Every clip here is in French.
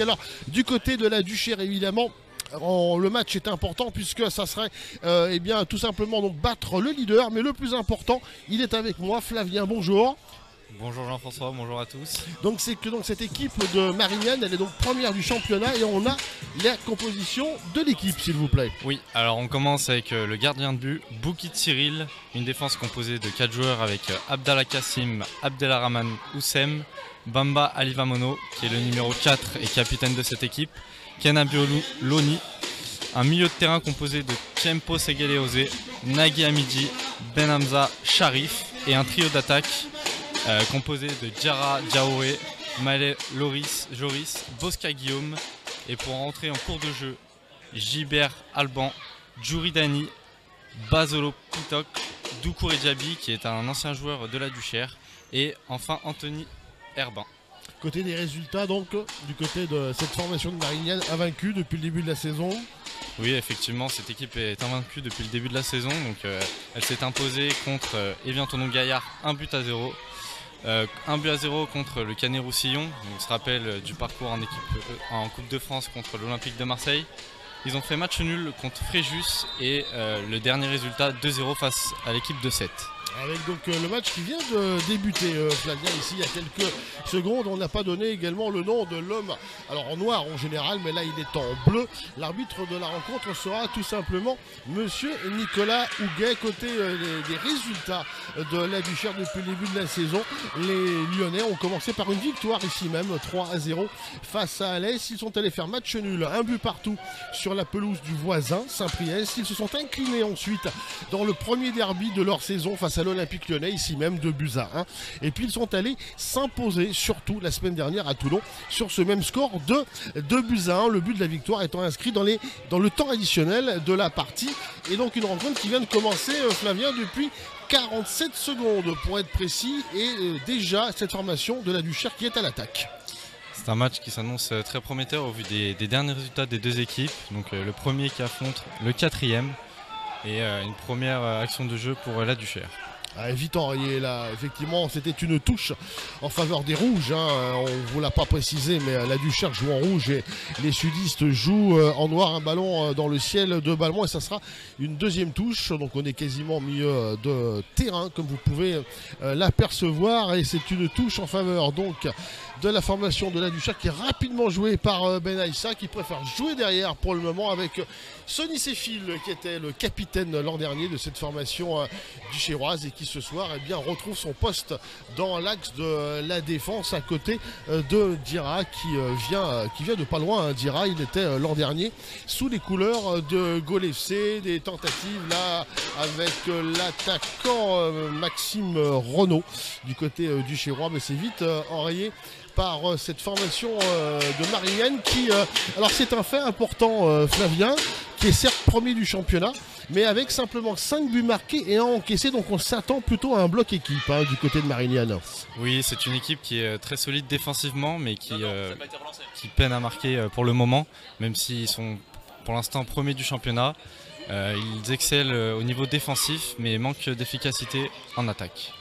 Alors du côté de la Duchère évidemment, le match est important puisque ça serait eh bien, tout simplement donc battre le leader, mais le plus important, il est avec moi, Flavien, bonjour. Bonjour Jean-François, bonjour à tous. Donc c'est que cette équipe de Marignane, elle est donc première du championnat et on a la composition de l'équipe s'il vous plaît. Oui, alors on commence avec le gardien de but, Boukit Cyril, une défense composée de 4 joueurs avec Abdallah Kassim, Abdelrahman Oussem, Bamba Alivamono qui est le numéro 4 et capitaine de cette équipe, Kenabio Loni, un milieu de terrain composé de Tiempo Segeleose, Nagui Amidji, Ben Hamza Sharif et un trio d'attaque composé de Diarra Diaouré, Malé Joris, Bosca Guillaume et pour entrer en cours de jeu, Gilbert Alban, Djouridani, Basolo Pitok, Doucouré Diaby qui est un ancien joueur de la Duchère et enfin Anthony Herbin. Côté des résultats donc, du côté de cette formation de Marignane invaincue depuis le début de la saison. Oui, effectivement, cette équipe est invaincue depuis le début de la saison. Donc, elle s'est imposée contre Évian-Tonon-Gaillard 1-0. 1-0 contre le Canet-Roussillon. On se rappelle du parcours en Coupe de France contre l'Olympique de Marseille. Ils ont fait match nul contre Fréjus et le dernier résultat 2-0 face à l'équipe de 7. Avec donc le match qui vient de débuter, Flavien, ici il y a quelques secondes. On n'a pas donné également le nom de l'homme, alors en noir en général, mais là il est en bleu. L'arbitre de la rencontre sera tout simplement Monsieur Nicolas Houguet. Côté des résultats de la Duchère depuis le début de la saison, les Lyonnais ont commencé par une victoire ici même, 3-0 face à Alès. Ils sont allés faire match nul, un but partout sur la pelouse du voisin, Saint-Priest. Ils se sont inclinés ensuite dans le premier derby de leur saison face à l'Olympique Lyonnais, ici même 2-1. Et puis ils sont allés s'imposer, surtout la semaine dernière à Toulon, sur ce même score de 2-1. Le but de la victoire étant inscrit dans le temps additionnel de la partie. Et donc une rencontre qui vient de commencer, Flavien, depuis 47 secondes pour être précis. Et déjà cette formation de la Duchère qui est à l'attaque. C'est un match qui s'annonce très prometteur au vu des derniers résultats des deux équipes. Donc le premier qui affronte le quatrième. Et une première action de jeu pour la Duchère. Vite enrayé là, effectivement c'était une touche en faveur des rouges, on ne vous l'a pas précisé mais la Duchère joue en rouge et les sudistes jouent en noir, un ballon dans le ciel de Balmont et ça sera une deuxième touche, donc on est quasiment au milieu de terrain comme vous pouvez l'apercevoir et c'est une touche en faveur donc de la formation de la Duchère qui est rapidement jouée par Ben Aïssa qui préfère jouer derrière pour le moment avec Sonny Séfil qui était le capitaine l'an dernier de cette formation duchéroise et qui ce soir eh bien, retrouve son poste dans l'axe de la défense à côté de Dira qui vient de pas loin. Dira, il était l'an dernier sous les couleurs de Gol FC, des tentatives là avec l'attaquant Maxime Renaud du côté duchérois, mais c'est vite enrayé par cette formation de Marignane qui, alors c'est un fait important Flavien, qui est certes premier du championnat, mais avec simplement 5 buts marqués et 1 encaissé, donc on s'attend plutôt à un bloc équipe du côté de Marignane. Oui, c'est une équipe qui est très solide défensivement, mais qui peine à marquer pour le moment, même s'ils sont pour l'instant premiers du championnat. Ils excellent au niveau défensif, mais manquent d'efficacité en attaque.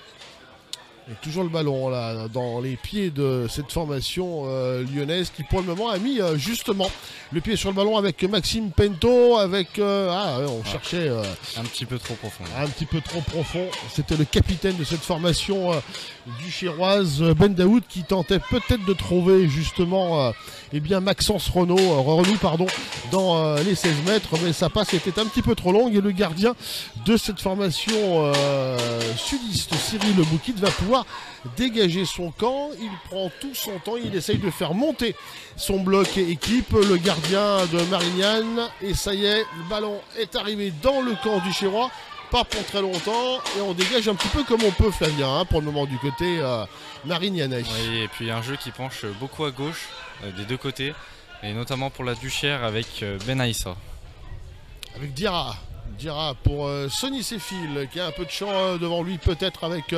Et toujours le ballon là dans les pieds de cette formation lyonnaise qui pour le moment a mis justement le pied sur le ballon avec Maxime Pento, avec on cherchait un petit peu trop profond. Un petit peu trop profond. C'était le capitaine de cette formation duchéroise, Ben Daoud, qui tentait peut-être de trouver justement eh bien Maxence Renaud dans les 16 mètres, mais sa passe était un petit peu trop longue et le gardien de cette formation sudiste, Cyril Boukit, va pouvoir dégager son camp. Il prend tout son temps, il essaye de faire monter son bloc équipe, le gardien de Marignane, et ça y est, le ballon est arrivé dans le camp du Chérois, pas pour très longtemps, et on dégage un petit peu comme on peut, Flavien, pour le moment du côté marignanais. Oui, et puis un jeu qui penche beaucoup à gauche des deux côtés, et notamment pour la Duchère avec Ben Aïssa. Avec Dira pour Sonny Séfil qui a un peu de champ devant lui, peut-être avec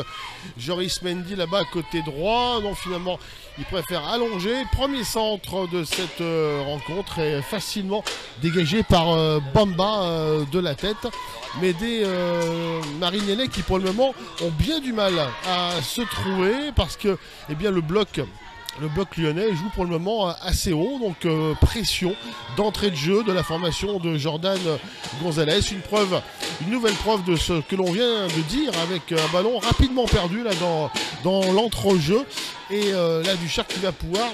Joris Mendy là-bas côté droit. Non, finalement il préfère allonger. Premier centre de cette rencontre est facilement dégagé par Bamba de la tête, mais des Marignanais qui pour le moment ont bien du mal à se trouver parce que eh bien, le bloc le bloc lyonnais joue pour le moment assez haut, donc pression d'entrée de jeu de la formation de Jordan Gonzalez. Une nouvelle preuve de ce que l'on vient de dire avec un ballon rapidement perdu là dans l'entrejeu. Et là Duchère qui va pouvoir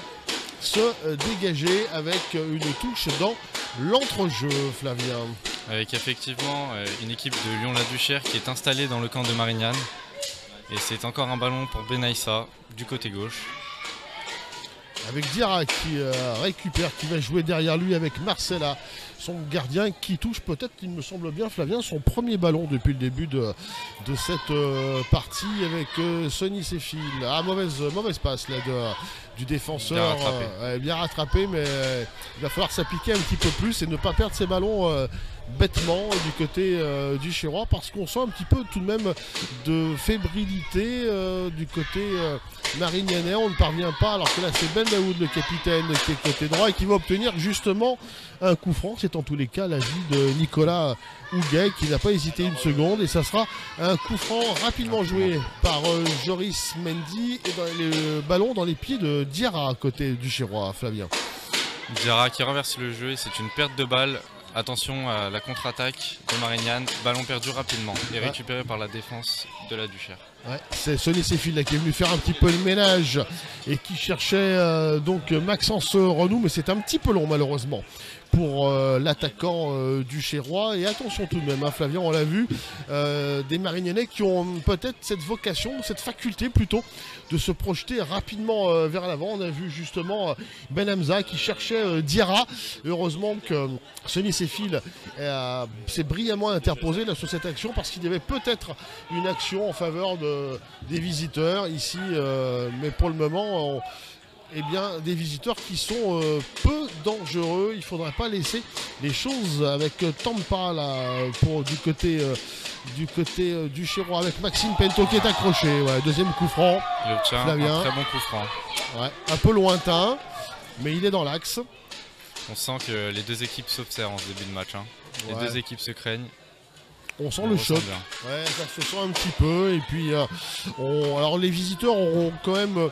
se dégager avec une touche dans l'entrejeu, Flavien. Avec effectivement une équipe de Lyon-la-Duchère qui est installée dans le camp de Marignane. Et c'est encore un ballon pour Benaïssa du côté gauche. Avec Diarra qui récupère, qui va jouer derrière lui avec Marcella, son gardien qui touche peut-être, il me semble bien Flavien, son premier ballon depuis le début de cette partie avec Sonny Seyfil. Ah, mauvaise passe là du défenseur, bien rattrapé, mais il va falloir s'appliquer un petit peu plus et ne pas perdre ses ballons bêtement du côté du Chérois, parce qu'on sent un petit peu tout de même de fébrilité du côté marignanais. On ne parvient pas, alors que là c'est Ben Daoud le capitaine qui est côté droit et qui va obtenir justement un coup franc. C'est en tous les cas l'avis de Nicolas Houguet qui n'a pas hésité une seconde, et ça sera un coup franc rapidement joué par Joris Mendy et le ballon dans les pieds de Diarra à côté du Chérois, Flavien. Diarra qui renverse le jeu et c'est une perte de balle. Attention à la contre-attaque de Marignane, ballon perdu rapidement et récupéré par la défense de la Duchère. Ouais, c'est Sonny Seyfil qui est venu faire un petit peu le ménage et qui cherchait donc Maxence Renou, mais c'est un petit peu long malheureusement pour l'attaquant du Chérois. Et attention tout de même, Flavien, on l'a vu, des Marignanais qui ont peut-être cette vocation, cette faculté plutôt, de se projeter rapidement vers l'avant. On a vu justement Ben Hamza qui cherchait Diarra. Heureusement que Sonny Seyfil s'est brillamment interposé là, sur cette action, parce qu'il y avait peut-être une action en faveur des visiteurs ici, mais pour le moment eh bien, des visiteurs qui sont peu dangereux. Il ne faudrait pas laisser les choses avec Tampa là, du côté du Chérois, avec Maxime Pento qui est accroché. Ouais, deuxième coup franc. Il obtient un très bon coup franc. Ouais, un peu lointain, mais il est dans l'axe. On sent que les deux équipes s'observent en ce début de match. Les deux équipes se craignent. On sent le choc, ouais, ça se sent un petit peu. Et puis, alors les visiteurs auront quand même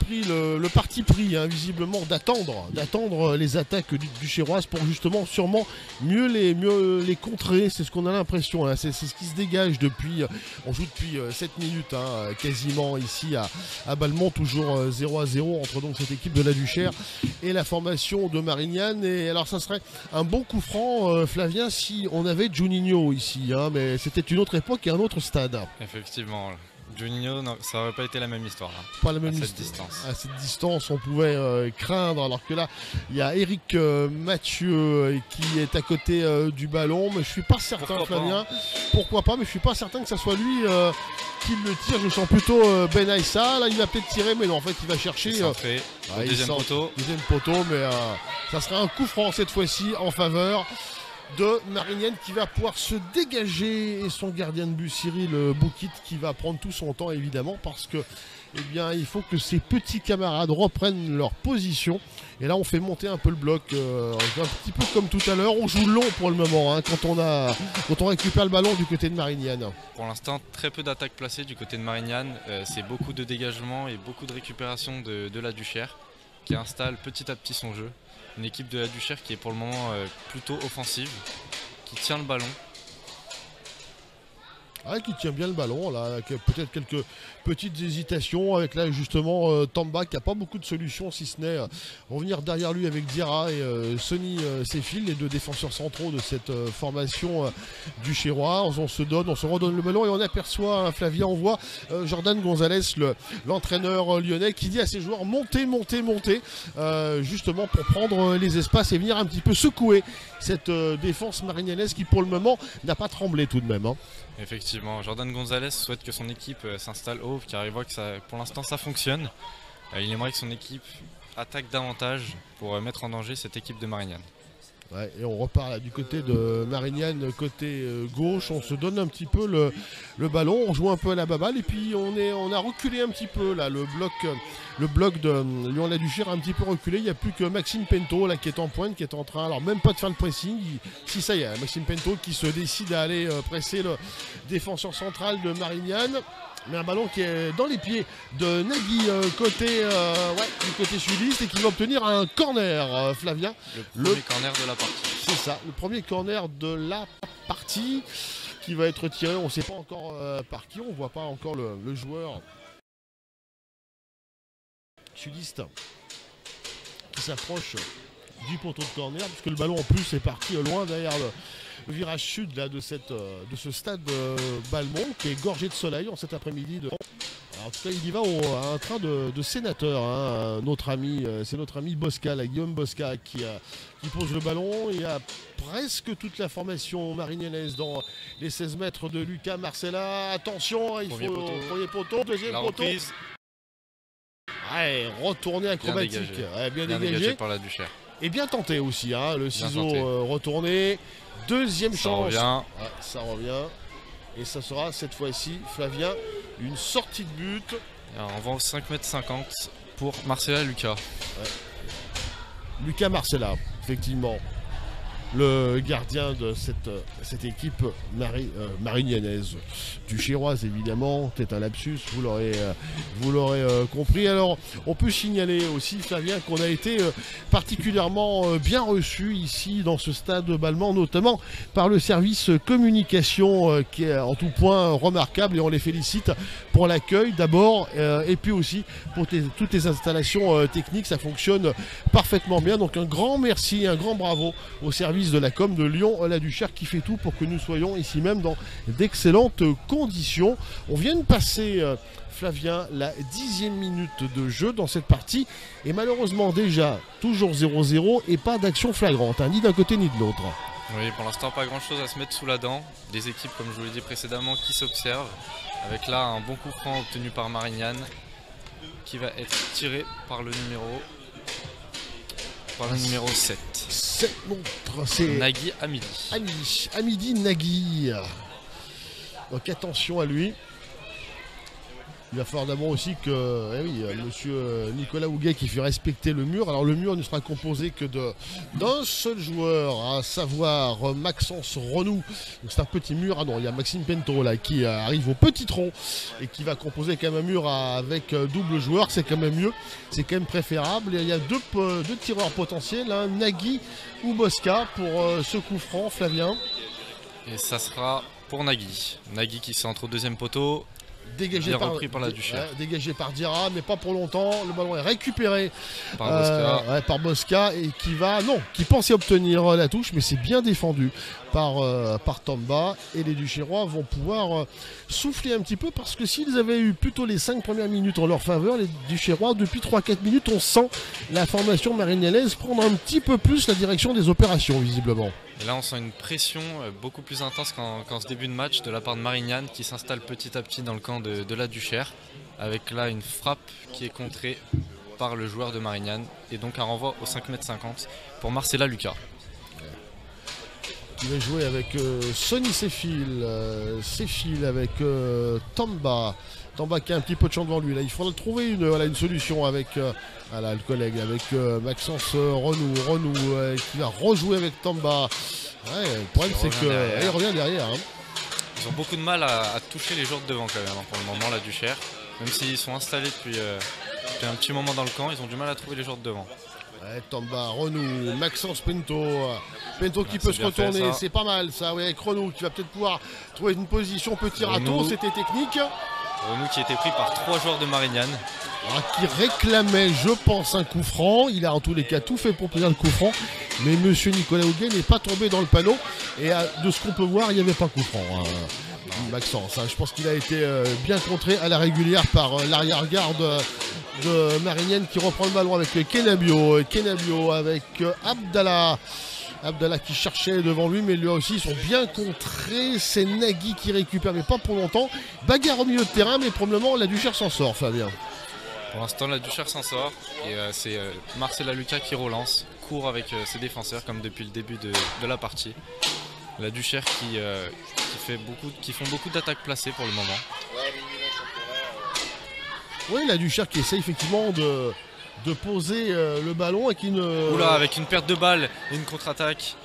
pris le parti pris, visiblement, d'attendre les attaques du Chérois pour justement, sûrement, mieux les contrer. C'est ce qu'on a l'impression. C'est ce qui se dégage depuis. On joue depuis 7 minutes, quasiment ici à Balmont, toujours 0-0 entre donc cette équipe de la Duchère et la formation de Marignane. Et alors, ça serait un bon coup franc, Flavien, si on avait Juninho ici. Mais c'était une autre époque et un autre stade. Effectivement, Juninho, ça n'aurait pas été la même histoire. Pas la même histoire. À cette distance, on pouvait craindre, alors que là, il y a Eric Mathieu qui est à côté du ballon, mais je suis pas certain, Flavien. Pourquoi pas, mais je suis pas certain que ce soit lui qui le tire. Je sens plutôt Benaïssa. Là, il va peut-être tirer, mais non, en fait, il va chercher. Deuxième poteau. Deuxième poteau, mais ça sera un coup franc cette fois-ci en faveur de Marignane, qui va pouvoir se dégager, et son gardien de but Cyril Boukit qui va prendre tout son temps évidemment, parce que il faut que ses petits camarades reprennent leur position. Et là on fait monter un peu le bloc, un petit peu comme tout à l'heure. On joue long pour le moment quand on récupère le ballon du côté de Marignane. Pour l'instant, très peu d'attaques placées du côté de Marignane. C'est beaucoup de dégagement et beaucoup de récupération de la Duchère, qui installe petit à petit son jeu. Une équipe de la Duchère qui est pour le moment plutôt offensive, qui tient le ballon. Qui tient bien le ballon, là, avec peut-être quelques petites hésitations, avec là justement Tamba qui n'a pas beaucoup de solutions, si ce n'est revenir derrière lui avec Diarra et Sonny Seyfil, les deux défenseurs centraux de cette formation du Chérois. On se redonne le ballon et on aperçoit, Flavien, on voit Jordan Gonzalez, l'entraîneur lyonnais, qui dit à ses joueurs montez, justement pour prendre les espaces et venir un petit peu secouer cette défense marignanaise qui pour le moment n'a pas tremblé tout de même. Effectivement, Jordan Gonzalez souhaite que son équipe s'installe haut, car il voit que pour l'instant ça fonctionne. Il aimerait que son équipe attaque davantage pour mettre en danger cette équipe de Marignane. Ouais, et on repart là du côté de Marignane, côté gauche. On se donne un petit peu le ballon, on joue un peu à la baballe, et puis on a reculé un petit peu là. Le bloc de Lyon-la-Duchère a un petit peu reculé. Il n'y a plus que Maxime Pento là qui est en pointe, qui est en train, alors même pas de faire le pressing. Si ça y est, Maxime Pento qui se décide à aller presser le défenseur central de Marignane. Mais un ballon qui est dans les pieds de Nagui du côté sudiste et qui va obtenir un corner, Flavien. Le premier corner de la partie. C'est ça, le premier corner de la partie qui va être tiré. On ne sait pas encore par qui, on ne voit pas encore le joueur sudiste qui s'approche du poteau de corner, puisque le ballon en plus est parti loin derrière le virage sud là, de ce stade Balmont qui est gorgé de soleil en cet après-midi. En tout cas, il y va à un train de sénateur. Hein. C'est notre ami Bosca, là, Guillaume Bosca, qui pose le ballon. Il y a presque toute la formation marignanaise dans les 16 mètres de Lucas Marcella. Attention, il premier faut poteau. premier poteau, deuxième La poteau. reprise, Ouais, retourné acrobatique, bien dégagé. par la Duchère. Et bien tenté aussi, hein, le ciseau tenté. retourné. Deuxième Ça chance. revient. Ouais, ça revient. Et ça sera cette fois-ci, Flavien, une sortie de but. Et alors, on va au 5,50 m pour Marcella Lucas. Lucas Marcella, effectivement, le gardien de cette équipe marignanaise. Duchéroise, évidemment, peut-être un lapsus, vous l'aurez compris. Alors, on peut signaler aussi, Flavien, qu'on a été particulièrement bien reçu ici dans ce stade Balmont, notamment par le service communication qui est en tout point remarquable, et on les félicite pour l'accueil d'abord, et puis aussi pour toutes les installations techniques. Ça fonctionne parfaitement bien. Donc un grand merci, un grand bravo au service de la com de Lyon-La Duchère qui fait tout pour que nous soyons ici même dans d'excellentes conditions. On vient de passer, Flavien, la 10e minute de jeu dans cette partie, et malheureusement déjà toujours 0-0 et pas d'action flagrante, hein, ni d'un côté ni de l'autre. Oui, pour l'instant, pas grand chose à se mettre sous la dent. Des équipes, comme je vous l'ai dit précédemment, qui s'observent. Avec là un bon coup franc obtenu par Marignane, qui va être tiré par le numéro 7. C'est Nagui Hamidi. Hamidi Nagui. Donc attention à lui. Il va falloir d'abord aussi que monsieur Nicolas Houguet qui fait respecter le mur. Alors le mur ne sera composé que d'un seul joueur, à savoir Maxence Renou. C'est un petit mur. Ah non, il y a Maxime Pento là qui arrive au petit tronc et qui va composer quand même un mur avec double joueur. C'est quand même mieux, c'est quand même préférable. Et il y a deux tireurs potentiels, hein, Nagui ou Bosca pour ce coup franc, Flavien. Et ça sera pour Nagui. Nagui qui centre au deuxième poteau. Dégagé repris par la Duchère. Dégagé par Diarra, mais pas pour longtemps. Le ballon est récupéré par Bosca et qui pensait obtenir la touche, mais c'est bien défendu par Tamba. Et les Duchérois vont pouvoir souffler un petit peu, parce que s'ils avaient eu plutôt les 5 premières minutes en leur faveur, les Duchérois, depuis 3-4 minutes, on sent la formation marignanaise prendre un petit peu plus la direction des opérations, visiblement. Et là, on sent une pression beaucoup plus intense qu'en ce début de match de la part de Marignane, qui s'installe petit à petit dans le camp de la Duchère, avec là une frappe qui est contrée par le joueur de Marignane, et donc un renvoi au 5,50 m pour Marcella Lucas. Qui va jouer avec Sonny Seyfil avec Tamba. Tamba qui a un petit peu de champ devant lui. Là, il faudra trouver une solution avec le collègue, avec Maxence Renou qui va rejouer avec Tamba. Ouais, le problème c'est qu'il revient derrière. Hein. Ils ont beaucoup de mal à toucher les joueurs de devant quand même, hein, pour le moment, la Duchère. Même s'ils sont installés depuis un petit moment dans le camp, ils ont du mal à trouver les joueurs de devant. Ouais, Tamba, Renou, Maxence Pento qui peut se retourner, c'est pas mal ça, ouais, avec Renou qui va peut-être pouvoir trouver une position petit râteau, c'était technique. Renou qui était pris par 3 joueurs de Marignane. Qui réclamait, je pense, un coup franc. Il a en tous les cas tout fait pour obtenir le coup franc, mais monsieur Nicolas Houguet n'est pas tombé dans le panneau, et de ce qu'on peut voir, il n'y avait pas coup franc. Maxence, je pense qu'il a été bien contré à la régulière par l'arrière-garde de Marignane, qui reprend le ballon avec Kenabio avec Abdallah qui cherchait devant lui, mais lui aussi ils sont bien contrés. C'est Nagui qui récupère, mais pas pour longtemps. Bagarre au milieu de terrain, mais probablement la Duchère s'en sort, Fabien. Pour l'instant, la Duchère s'en sort, et c'est Marcella Lucas qui relance, court avec ses défenseurs comme depuis le début de la partie. La Duchère qui font beaucoup d'attaques placées pour le moment. Oui, la Duchère qui essaie effectivement de poser le ballon et qui ne... Oula, avec une perte de balle et une contre-attaque.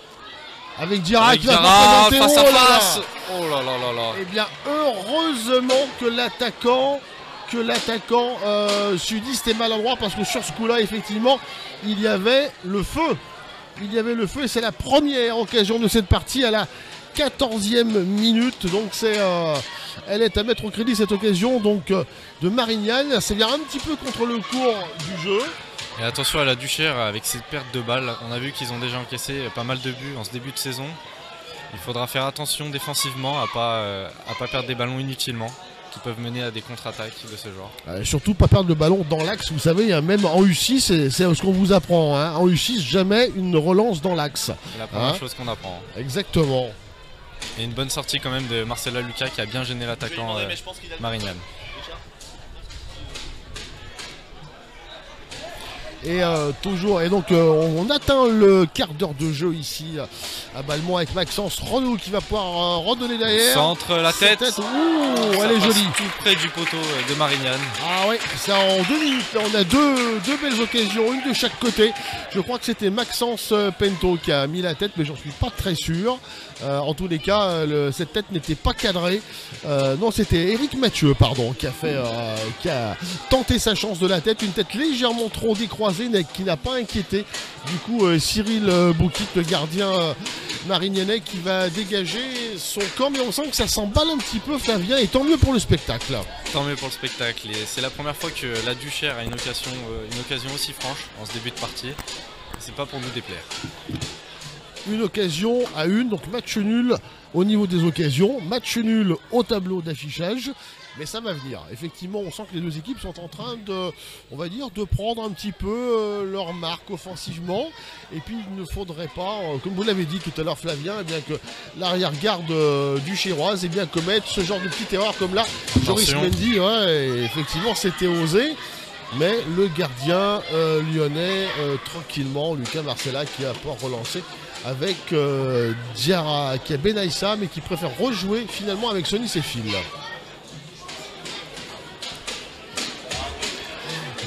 Avec Diarra qui va Diarra présenter. face à Oh là là. face. Oh là là là là. Eh bien, heureusement que l'attaquant sudiste est maladroit, parce que sur ce coup-là, effectivement, il y avait le feu. Il y avait le feu et c'est la première occasion de cette partie à la 14e minute. Donc elle est à mettre au crédit, cette occasion donc de Marignane. C'est bien un petit peu contre le cours du jeu. Et attention à la Duchère avec ses pertes de balles. On a vu qu'ils ont déjà encaissé pas mal de buts en ce début de saison. Il faudra faire attention défensivement à pas perdre des ballons inutilement, qui peuvent mener à des contre-attaques de ce genre. Surtout pas perdre le ballon dans l'axe. Vous savez, même en U6, c'est ce qu'on vous apprend. Hein. En U6, jamais une relance dans l'axe. C'est la première chose qu'on apprend. Exactement. Et une bonne sortie quand même de Marcela Lucas qui a bien gêné l'attaquant Marignane. Et toujours, et donc on atteint le quart d'heure de jeu ici à Balmont avec Maxence Renaud qui va pouvoir redonner derrière. Centre, la tête. Ouh, elle est jolie. Tout près du poteau de Marignane. Ah ouais, c'est en 2 minutes. Là, on a deux belles occasions, une de chaque côté. Je crois que c'était Maxence Pento qui a mis la tête, mais j'en suis pas très sûr. En tous les cas, cette tête n'était pas cadrée. Non, c'était Eric Mathieu, pardon, qui a tenté sa chance de la tête. Une tête légèrement trop décroisée, mais qui n'a pas inquiété. Du coup, Cyril Boukit, le gardien marignanais, qui va dégager son camp. Mais on sent que ça s'emballe un petit peu, Flavien, et tant mieux pour le spectacle. Tant mieux pour le spectacle. Et c'est la première fois que la Duchère a une occasion aussi franche en ce début de partie. C'est pas pour nous déplaire. Une occasion à une, donc match nul au niveau des occasions, match nul au tableau d'affichage, mais ça va venir. Effectivement, on sent que les deux équipes sont en train de prendre un petit peu leur marque offensivement, et puis il ne faudrait pas, comme vous l'avez dit tout à l'heure Flavien, eh bien que l'arrière-garde du Chéroise commette ce genre de petite erreur comme là. Joris Mendy, ouais, effectivement c'était osé. Mais le gardien lyonnais, tranquillement, Lucas Marcella qui a pas relancé avec Diarra qui a Benaïssa, mais qui préfère rejouer finalement avec Sonny Sefil.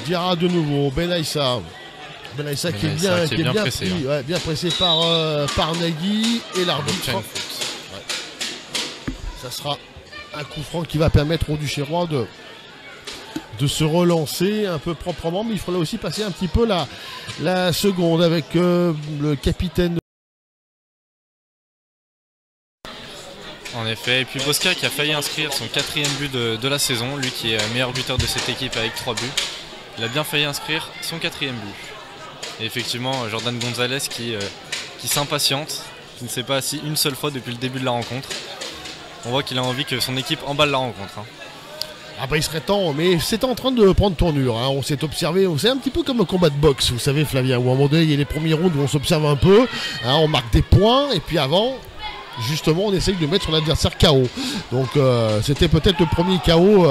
Diarra de nouveau, Benaïssa qui est bien pressé, pris, bien pressé par Nagui et l'arbitre. Ça sera un coup franc qui va permettre au Duchérois de se relancer un peu proprement, mais il faudra aussi passer un petit peu la seconde avec le capitaine. En effet, et puis Bosca qui a failli inscrire son 4e but de la saison, lui qui est meilleur buteur de cette équipe avec 3 buts. Il a bien failli inscrire son 4e but. Et effectivement, Jordan Gonzalez qui s'impatiente, qui ne s'est pas assis une seule fois depuis le début de la rencontre. On voit qu'il a envie que son équipe emballe la rencontre. Ah bah il serait temps, mais c'est en train de prendre tournure, hein. On s'est observé, c'est un petit peu comme un combat de boxe, vous savez Flavien, où à un moment donné il y a les premiers rounds où on s'observe un peu, hein, on marque des points, et puis avant, justement on essaye de mettre son adversaire KO. Donc c'était peut-être le premier KO,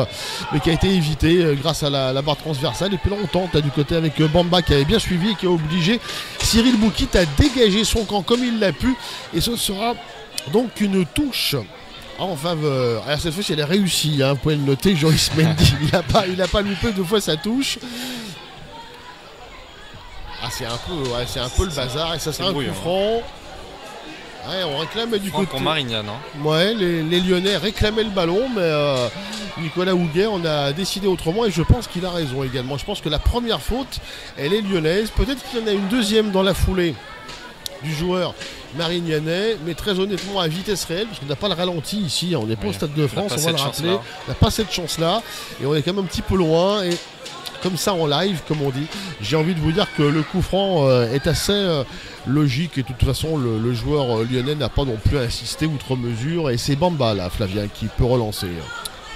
mais qui a été évité grâce à la barre transversale, et puis là on tente du côté avec Bamba qui avait bien suivi et qui a obligé Cyril Boukit à dégager son camp comme il l'a pu, et ce sera donc une touche en faveur. Alors cette fois-ci elle est réussie, hein, vous pouvez le noter, Joris Mendy, il a pas loupé 2 fois sa touche. Ah c'est un peu le bazar, et ça sera un coup franc. Ouais, on réclame du côté pour Marignane. Hein. Ouais, les Lyonnais réclamaient le ballon, mais Nicolas Houguet en a décidé autrement, et je pense qu'il a raison également. Je pense que la première faute, elle est lyonnaise. Peut-être qu'il y en a une deuxième dans la foulée du joueur marignanais, mais très honnêtement à vitesse réelle, parce qu'on n'a pas le ralenti ici, on n'est pas au Stade de France, on va le rappeler. On n'a pas cette chance-là, et on est quand même un petit peu loin, et comme ça en live, comme on dit, j'ai envie de vous dire que le coup franc est assez logique, et de toute façon le joueur lyonnais n'a pas non plus insisté outre mesure, et c'est Bamba là, Flavien, qui peut relancer.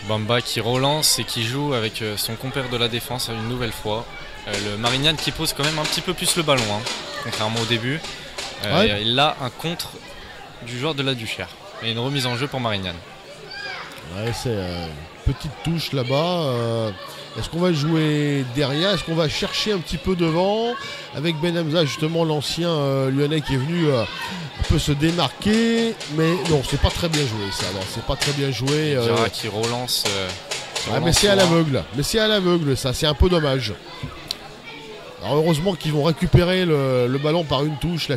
Bamba qui relance et qui joue avec son compère de la défense une nouvelle fois. Le Marignane qui pose quand même un petit peu plus le ballon, hein, contrairement au début. Il a un contre du joueur de la Duchère et une remise en jeu pour Marignane. Ouais, c'est une petite touche là-bas. Est-ce qu'on va jouer derrière? Est-ce qu'on va chercher un petit peu devant avec Ben Hamza, justement l'ancien lyonnais qui est venu un peu se démarquer? Mais non, c'est pas très bien joué ça. Non, c'est pas très bien joué. Diarra qui relance. Mais c'est à l'aveugle. Mais c'est à l'aveugle, ça. C'est un peu dommage. Alors heureusement qu'ils vont récupérer le ballon par une touche,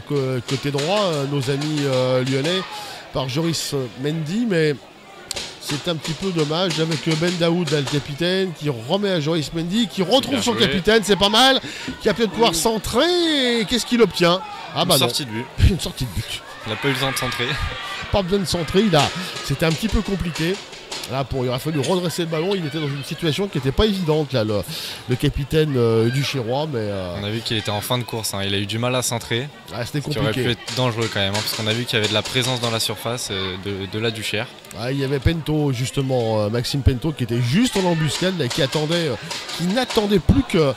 côté droit, nos amis lyonnais, par Joris Mendy, mais c'est un petit peu dommage avec Ben Daoud, le capitaine, qui remet à Joris Mendy, qui retrouve son capitaine, c'est pas mal, qui a peut-être pouvoir centrer, et qu'est-ce qu'il obtient? Ah bah une sortie de but. Une sortie de but. Il n'a pas eu le temps de centrer. Pas besoin de centrer, c'était un petit peu compliqué. Là, il aurait fallu redresser le ballon, il était dans une situation qui n'était pas évidente, là, le capitaine du Chérois. Mais, on a vu qu'il était en fin de course, hein. Il a eu du mal à centrer. Ah, c'était compliqué. Ce qui aurait pu être dangereux quand même, hein, parce qu'on a vu qu'il y avait de la présence dans la surface de la Duchère. Ah, il y avait Pento, justement, Maxime Pento, qui était juste en embuscade, là, qui n'attendait plus que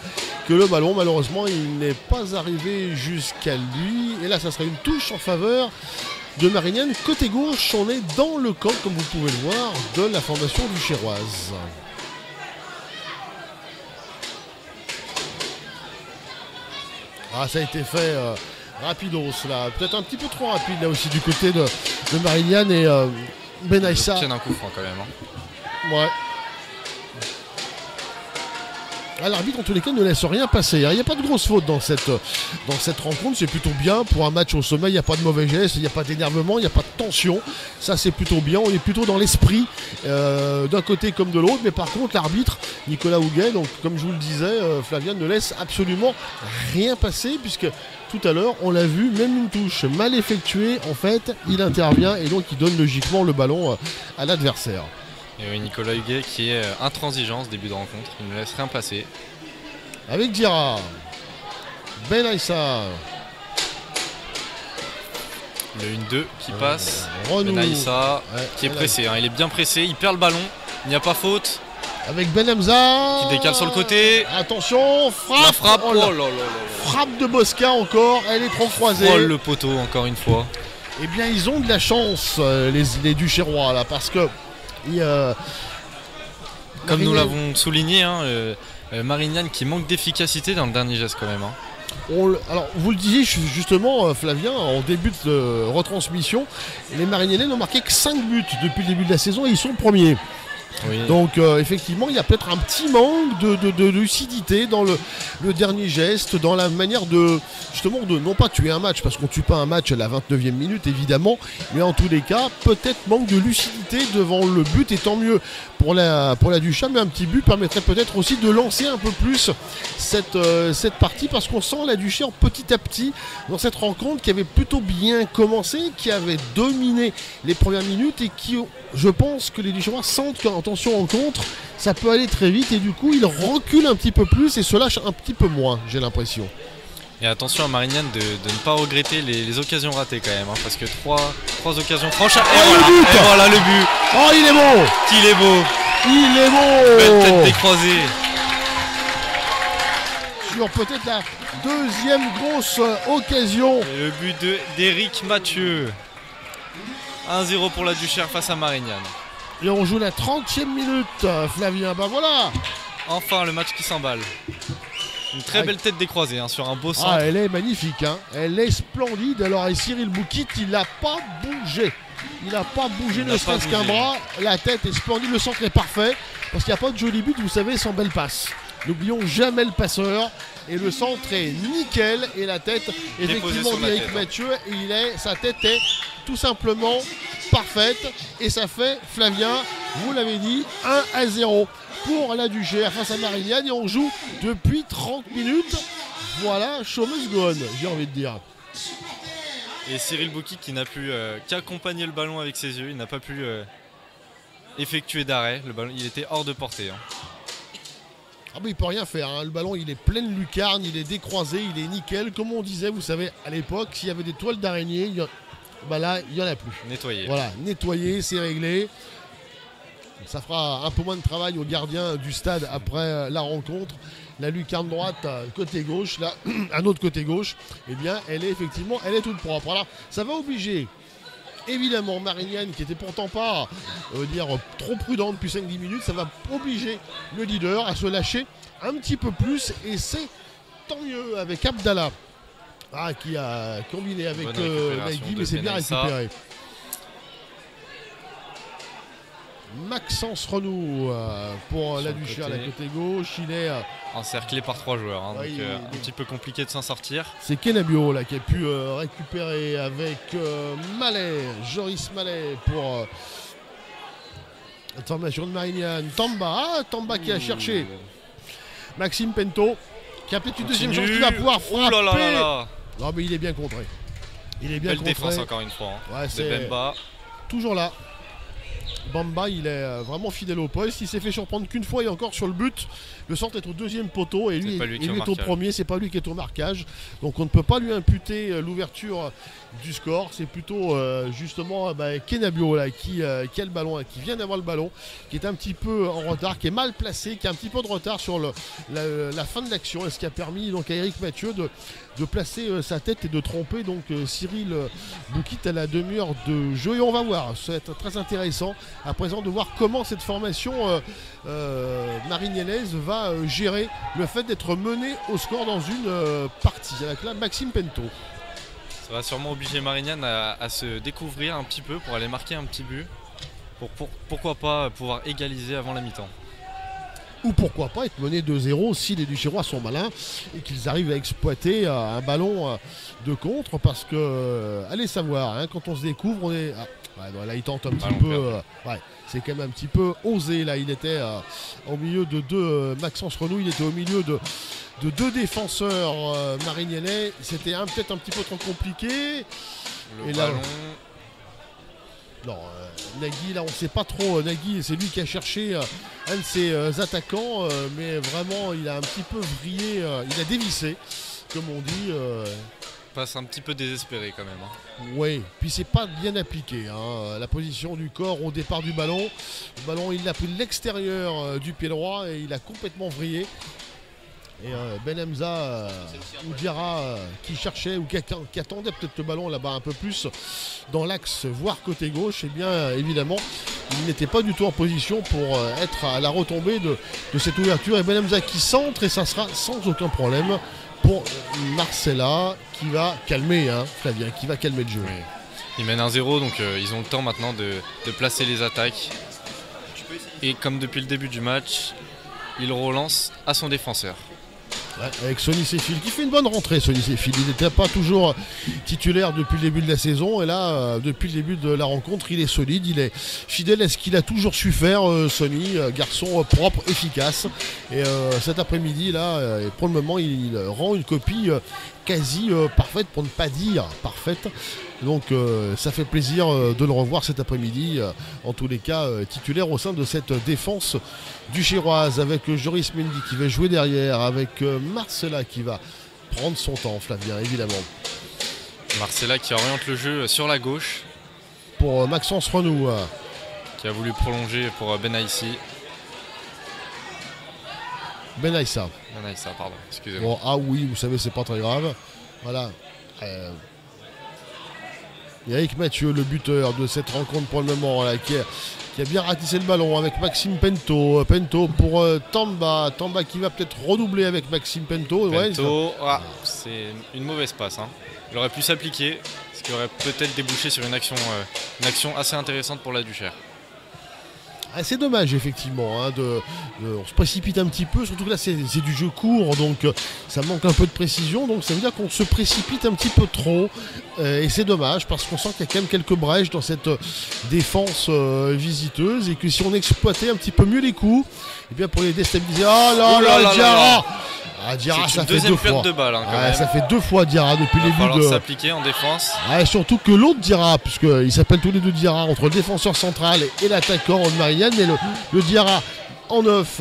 le ballon. Malheureusement, il n'est pas arrivé jusqu'à lui. Et là, ça serait une touche en faveur de Marignane. Côté gauche, on est dans le camp, comme vous pouvez le voir, de la formation du Chéroise. Ah, ça a été fait rapidos là, peut-être un petit peu trop rapide là aussi du côté de Marignane et Benaïssa. Il un coup franc quand même. Hein. Ouais. Ah, l'arbitre en tous les cas ne laisse rien passer. Il n'y a pas de grosse faute dans cette rencontre. C'est plutôt bien. Pour un match au sommet, il n'y a pas de mauvais gestes, il n'y a pas d'énervement, il n'y a pas de tension. Ça, c'est plutôt bien. On est plutôt dans l'esprit d'un côté comme de l'autre. Mais par contre, l'arbitre, Nicolas Houguet, donc comme je vous le disais, Flavien ne laisse absolument rien passer, puisque tout à l'heure, on l'a vu, même une touche mal effectuée, en fait, il intervient et donc il donne logiquement le ballon à l'adversaire. Et oui, Nicolas Houguet qui est intransigeant ce début de rencontre, il ne laisse rien passer. Avec Dira, Benaïssa. Le 1-2 qui passe, Benaïssa qui est pressé, hein. Il est bien pressé, il perd le ballon, il n'y a pas faute. Avec Ben Hamza qui décale sur le côté. Attention, frappe. La frappe, oh là là. Frappe de Bosca encore, elle est trop croisée. Oh le poteau encore une fois. Eh bien ils ont de la chance les Duchérois là, parce que comme nous l'avons souligné, hein, Marignane qui manque d'efficacité dans le dernier geste quand même. Hein. Alors vous le disiez justement Flavien en début de retransmission, les Marignanais n'ont marqué que 5 buts depuis le début de la saison et ils sont premiers. Oui. Donc effectivement il y a peut-être un petit manque de lucidité dans le dernier geste, dans la manière de justement de non pas tuer un match, parce qu'on tue pas un match à la 29e minute évidemment, mais en tous les cas peut-être manque de lucidité devant le but, et tant mieux pour la Duchère, mais un petit but permettrait peut-être aussi de lancer un peu plus cette partie, parce qu'on sent la Duchère petit à petit dans cette rencontre qui avait plutôt bien commencé, qui avait dominé les premières minutes et qui, je pense que les Duchérois sentent qu'en tension en contre, ça peut aller très vite et du coup ils reculent un petit peu plus et se lâchent un petit peu moins, j'ai l'impression. Et attention à Marignane de ne pas regretter les occasions ratées quand même, hein, parce que trois occasions franches. Et voilà le but. Oh, il est beau. Il est beau. Il est beau. Belle tête décroisée. Sur peut-être la deuxième grosse occasion. Et le but d'Éric Mathieu. 1-0 pour la Duchère face à Marignane. Et on joue la 30e minute, Flavien. Bah voilà. Enfin le match qui s'emballe. Une très belle tête décroisée hein, sur un beau centre. Ah, elle est magnifique, hein. Elle est splendide. Alors, et Cyril Boukit, il n'a pas bougé. Il n'a pas bougé, ne serait-ce qu'un bras. La tête est splendide, le centre est parfait. Parce qu'il n'y a pas de joli but, vous savez, sans belle passe. N'oublions jamais le passeur. Et le centre est nickel. Et la tête, effectivement, d'Éric Mathieu, sa tête est tout simplement parfaite. Et ça fait, Flavien, vous l'avez dit, 1-0 pour la Duchère face à Marignane. Et on joue depuis 30 minutes. Voilà, show must go on, j'ai envie de dire. Et Cyril Boukit qui n'a pu qu'accompagner le ballon avec ses yeux. Il n'a pas pu effectuer d'arrêt. Le ballon, il était hors de portée. Hein. Ah bah il peut rien faire, hein. Le ballon il est plein de lucarne, il est décroisé, il est nickel. Comme on disait, vous savez, à l'époque, s'il y avait des toiles d'araignée, bah là, il n'y en a plus. Nettoyé. Voilà, nettoyé, c'est réglé. Ça fera un peu moins de travail aux gardiens du stade après la rencontre. La lucarne droite, côté gauche, là, un autre côté gauche, eh bien, elle est toute propre. Alors, ça va obliger, évidemment, Marignane, qui était pourtant pas, trop prudent depuis 5-10 minutes, ça va obliger le leader à se lâcher un petit peu plus, et c'est tant mieux avec Abdallah, qui a combiné avec Nagui, mais c'est bien récupéré. Maxence Renou pour la Duchère, la côté gauche. Il est encerclé par 3 joueurs, hein, ouais, donc un petit peu compliqué de s'en sortir. C'est Kenabio là qui a pu récupérer avec Mallet, Joris Mallet pour formation de Marignane. Tamba qui a cherché Maxime Pento qui a peut-être une deuxième chance, qui va pouvoir frapper. Oh là là là. Non mais il est bien contré. Il est bien Belle contré. défense encore une fois. Hein. Ouais, c'est Bemba. Toujours là. Bamba, il est vraiment fidèle au poste. Il s'est fait surprendre qu'une fois et encore sur le but. Le centre est au deuxième poteau et lui est au premier. C'est pas lui qui est au marquage. Donc on ne peut pas lui imputer l'ouverture du score. C'est plutôt justement Kenabio là, qui a le ballon, qui vient d'avoir le ballon, qui est un petit peu en retard, qui est mal placé, qui a un petit peu de retard sur la fin de l'action. Et ce qui a permis donc à Eric Mathieu de placer sa tête et de tromper donc Cyril Boukit à la demi-heure de jeu. Et on va voir, ça va être très intéressant à présent de voir comment cette formation marignanaise va gérer le fait d'être mené au score dans une partie. Avec là Maxime Pento. Ça va sûrement obliger Marignane à se découvrir un petit peu pour aller marquer un petit but. Pourquoi pas pouvoir égaliser avant la mi-temps. Ou pourquoi pas être mené 2-0 si les Duchérois sont malins et qu'ils arrivent à exploiter un ballon de contre, parce que allez savoir, hein, quand on se découvre, on est... là il tente un petit peu, c'est quand même un petit peu osé là. Il était au milieu de deux, Maxence Renou, il était au milieu de deux défenseurs marignanais. C'était peut-être un petit peu trop compliqué. Le ballon... Non, Nagui, là on ne sait pas trop. Nagui, c'est lui qui a cherché un de ses attaquants, mais vraiment il a un petit peu vrillé, il a dévissé, comme on dit. Passe un petit peu désespéré quand même. Hein. Oui, puis c'est pas bien appliqué. Hein. La position du corps au départ du ballon. Le ballon, il l'a pris de l'extérieur du pied droit et il a complètement vrillé. Et Ben Hamza ou Diarra qui cherchait ou qui attendait peut-être le ballon là-bas un peu plus dans l'axe, voire côté gauche, et bien évidemment il n'était pas du tout en position pour être à la retombée de cette ouverture. Et Ben Hamza qui centre, et ça sera sans aucun problème pour Marcella qui va calmer, hein, Flavien, qui va calmer le jeu. Oui. Ils mènent 1-0, donc ils ont le temps maintenant de placer les attaques. Et comme depuis le début du match, il relance à son défenseur. Ouais, avec Sonny Seyfield qui fait une bonne rentrée. Sonny Seyfield, il n'était pas toujours titulaire depuis le début de la saison, et là depuis le début de la rencontre il est solide, il est fidèle à ce qu'il a toujours su faire. Sonny, garçon propre, efficace, et cet après-midi là, pour le moment il rend une copie quasi parfaite, pour ne pas dire parfaite. Donc ça fait plaisir de le revoir cet après-midi, en tous les cas titulaire au sein de cette défense duchéroise, avec Joris Mendy qui va jouer derrière, avec Marcella qui va prendre son temps, Flavien, évidemment. Marcella qui oriente le jeu sur la gauche. Pour Maxence Renou. Qui a voulu prolonger pour Benaïssi. Benaïssa, pardon, excusez-moi. Bon, ah oui, vous savez, c'est pas très grave. Voilà. Eric Mathieu, le buteur de cette rencontre pour le moment, là, qui a bien ratissé le ballon avec Maxime Pento. Pento pour Tamba. Tamba qui va peut-être redoubler avec Maxime Pento. C'est une mauvaise passe. Hein. Il aurait pu s'appliquer, ce qui aurait peut-être débouché sur une action assez intéressante pour la Duchère. C'est dommage effectivement, hein, on se précipite un petit peu, surtout que là c'est du jeu court, donc ça manque un peu de précision, donc ça veut dire qu'on se précipite un petit peu trop, et c'est dommage parce qu'on sent qu'il y a quand même quelques brèches dans cette défense visiteuse, et que si on exploitait un petit peu mieux les coups, et bien pour les déstabiliser. Oh là, Diarra. Diarra, ça fait deux fois. De balle, hein, ça fait 2 fois Diarra depuis le début de s'appliquer en défense. Surtout que l'autre Diarra, puisqu'ils s'appellent tous les deux Diarra, entre le défenseur central et l'attaquant de Marignane, mais le Diarra en neuf,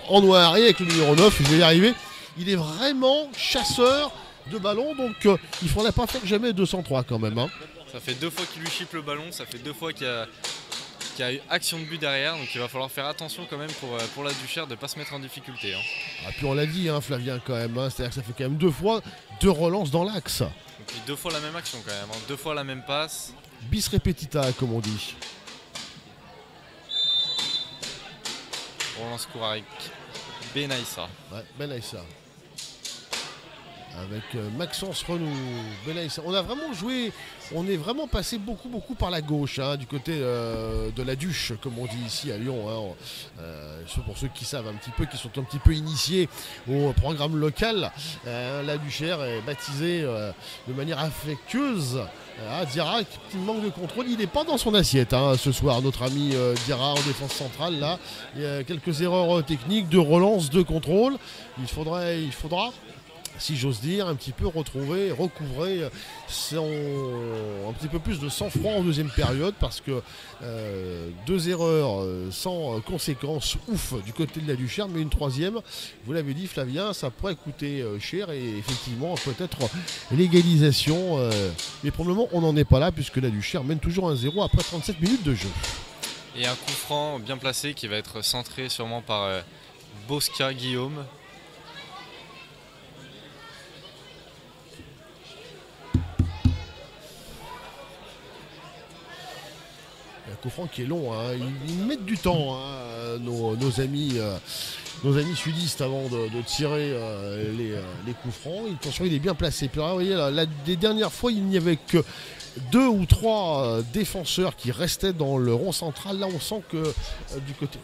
en noir et avec le numéro 9, il va y arriver. Il est vraiment chasseur de ballon, donc il ne faudrait pas faire jamais 203 quand même. Hein. Ça fait 2 fois qu'il lui chipe le ballon, ça fait 2 fois qu'il y a eu action de but derrière, donc il va falloir faire attention quand même pour la Duchère de ne pas se mettre en difficulté. Hein. Puis on l'a dit, hein, Flavien, quand même, hein, c'est-à-dire que ça fait quand même 2 fois 2 relances dans l'axe. Et puis 2 fois la même action quand même, hein, 2 fois la même passe. Bis repetita, comme on dit. Relance court avec Benaïssa. Benaïssa. avec Maxence Renou. On a vraiment joué, on est vraiment passé beaucoup par la gauche, hein, du côté de la Duche, comme on dit ici à Lyon. Hein. Pour ceux qui savent un petit peu, qui sont un petit peu initiés au programme local, la Duchère est baptisée de manière affectueuse à Diarra, qui manque de contrôle. Il n'est pas dans son assiette hein, ce soir, notre ami Diarra en défense centrale. Là, il y a quelques erreurs techniques de relance, de contrôle. Il faudra, si j'ose dire, un petit peu recouvrer un petit peu plus de sang-froid en deuxième période, parce que 2 erreurs sans conséquences ouf du côté de la Duchère, mais une troisième, vous l'avez dit Flavien, ça pourrait coûter cher, et effectivement peut-être l'égalisation, mais pour le moment on n'en est pas là, puisque la Duchère mène toujours 1-0 après 37 minutes de jeu. Et un coup franc bien placé qui va être centré sûrement par Bosca Guillaume. Un coup franc qui est long, hein. Ils mettent du temps, hein, nos amis sudistes, avant de tirer les coups francs. Attention, il est bien placé. Puis là, vous voyez, les dernières fois, il n'y avait que 2 ou 3 défenseurs qui restaient dans le rond central. Là, on sent que du côté...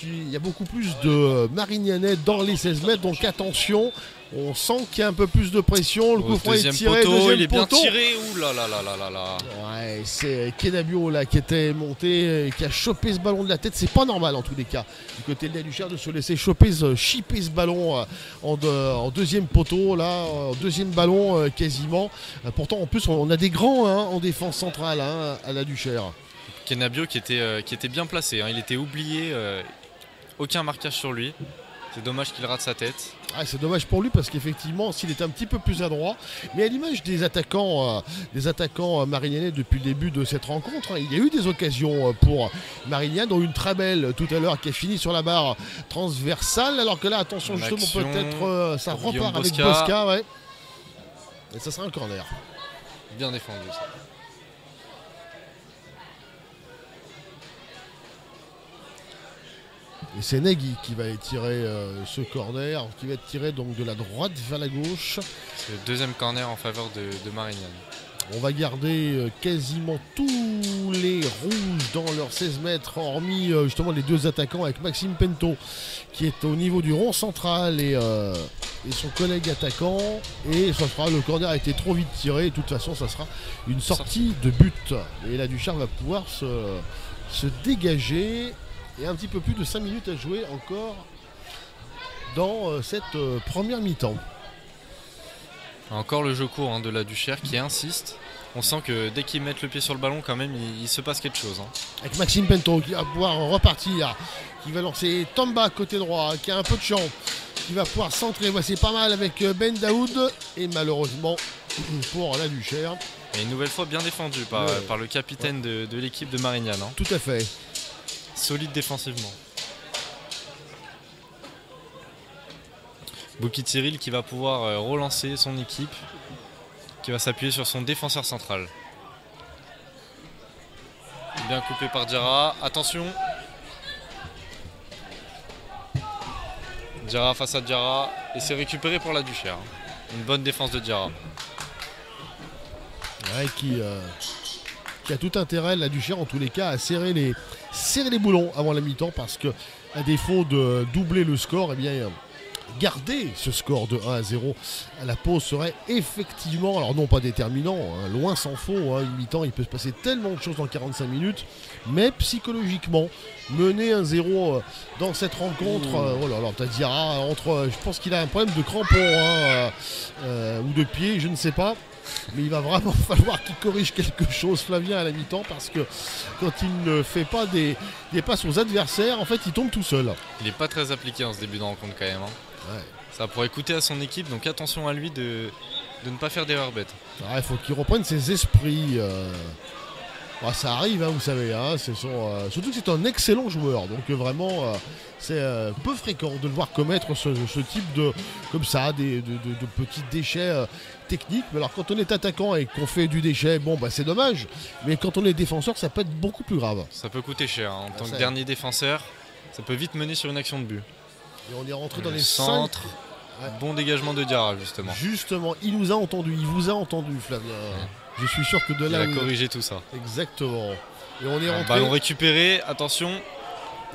il y a beaucoup plus de Marignanais dans les 16 mètres, donc attention, on sent qu'il y a un peu plus de pression. Le coup franc est tiré, il est bien tiré. Ouh là là là là là. Ouais, c'est Kenabio là qui était monté, qui a chopé ce ballon de la tête. C'est pas normal en tous les cas du côté de la Duchère de se laisser chipper ce ballon en deuxième poteau, là, en deuxième ballon quasiment. Pourtant en plus on a des grands hein, en défense centrale hein, à la Duchère. Kenabio qui était bien placé, hein. Il était oublié, aucun marquage sur lui. C'est dommage qu'il rate sa tête. Ah, c'est dommage pour lui, parce qu'effectivement, s'il était un petit peu plus adroit, mais à l'image des attaquants marignanais depuis le début de cette rencontre, hein, il y a eu des occasions pour Marignan, dont une très belle tout à l'heure qui a fini sur la barre transversale, alors que là, attention, justement, peut-être ça repart avec Bosca, ouais. Et ça sera un corner. Bien défendu ça. Et c'est Nagui qui va tirer ce corner, qui va être tiré donc de la droite vers la gauche. C'est le deuxième corner en faveur de Marignan. On va garder quasiment tous les rouges dans leurs 16 mètres, hormis justement les 2 attaquants, avec Maxime Pento qui est au niveau du rond central et son collègue attaquant. Et ça sera, le corner a été trop vite tiré, et de toute façon ça sera une sortie de but. Et la Duchère va pouvoir se dégager. Et un petit peu plus de 5 minutes à jouer encore dans cette première mi-temps. Encore le jeu court hein, de la Duchère qui insiste. On sent que dès qu'ils mettent le pied sur le ballon, quand même, il se passe quelque chose. Hein. Avec Maxime Pento qui va pouvoir repartir, qui va lancer Tamba côté droit, qui a un peu de champ, qui va pouvoir centrer. C'est pas mal avec Ben Daoud. Et malheureusement pour la Duchère. Et une nouvelle fois bien défendu par le capitaine de l'équipe de Marignan. Hein. Tout à fait. Solide défensivement. Bouki Cyril qui va pouvoir relancer son équipe, qui va s'appuyer sur son défenseur central. Bien coupé par Diarra. Attention. Diarra face à Diarra. Et c'est récupéré pour la Duchère. Une bonne défense de Diarra. Ouais, qui a tout intérêt, la Duchère en tous les cas, à serrer les boulons avant la mi-temps, parce que à défaut de doubler le score, eh bien garder ce score de 1-0 à la pause serait effectivement, alors non pas déterminant, hein, loin s'en faut, hein, une mi-temps il peut se passer tellement de choses en 45 minutes, mais psychologiquement mener 1-0 dans cette rencontre, oh là là, t'as dit je pense qu'il a un problème de crampon ou de pied, je ne sais pas. Mais il va vraiment falloir qu'il corrige quelque chose, Flavien, à la mi-temps, parce que quand il ne fait pas des passes aux adversaires, en fait, il tombe tout seul. Il n'est pas très appliqué en ce début de rencontre quand même. Hein. Ouais. Ça pourrait coûter à son équipe, donc attention à lui de ne pas faire d'erreur bête. Il faut qu'il reprenne ses esprits. Ça arrive, hein, vous savez. Hein, surtout que c'est un excellent joueur, donc vraiment, c'est peu fréquent de le voir commettre ce type de petits déchets techniques. Mais alors quand on est attaquant et qu'on fait du déchet, bon c'est dommage. Mais quand on est défenseur, ça peut être beaucoup plus grave. Ça peut coûter cher. Hein. En tant que dernier défenseur, ça peut vite mener sur une action de but. Et on est rentré dans les centres. Ouais. Bon dégagement de Diarra justement. Justement, il nous a entendu, il vous a entendu, Flavien. Je suis sûr que de là. Il a corrigé tout ça. Exactement. Et on est rentré. Ballon récupéré, attention.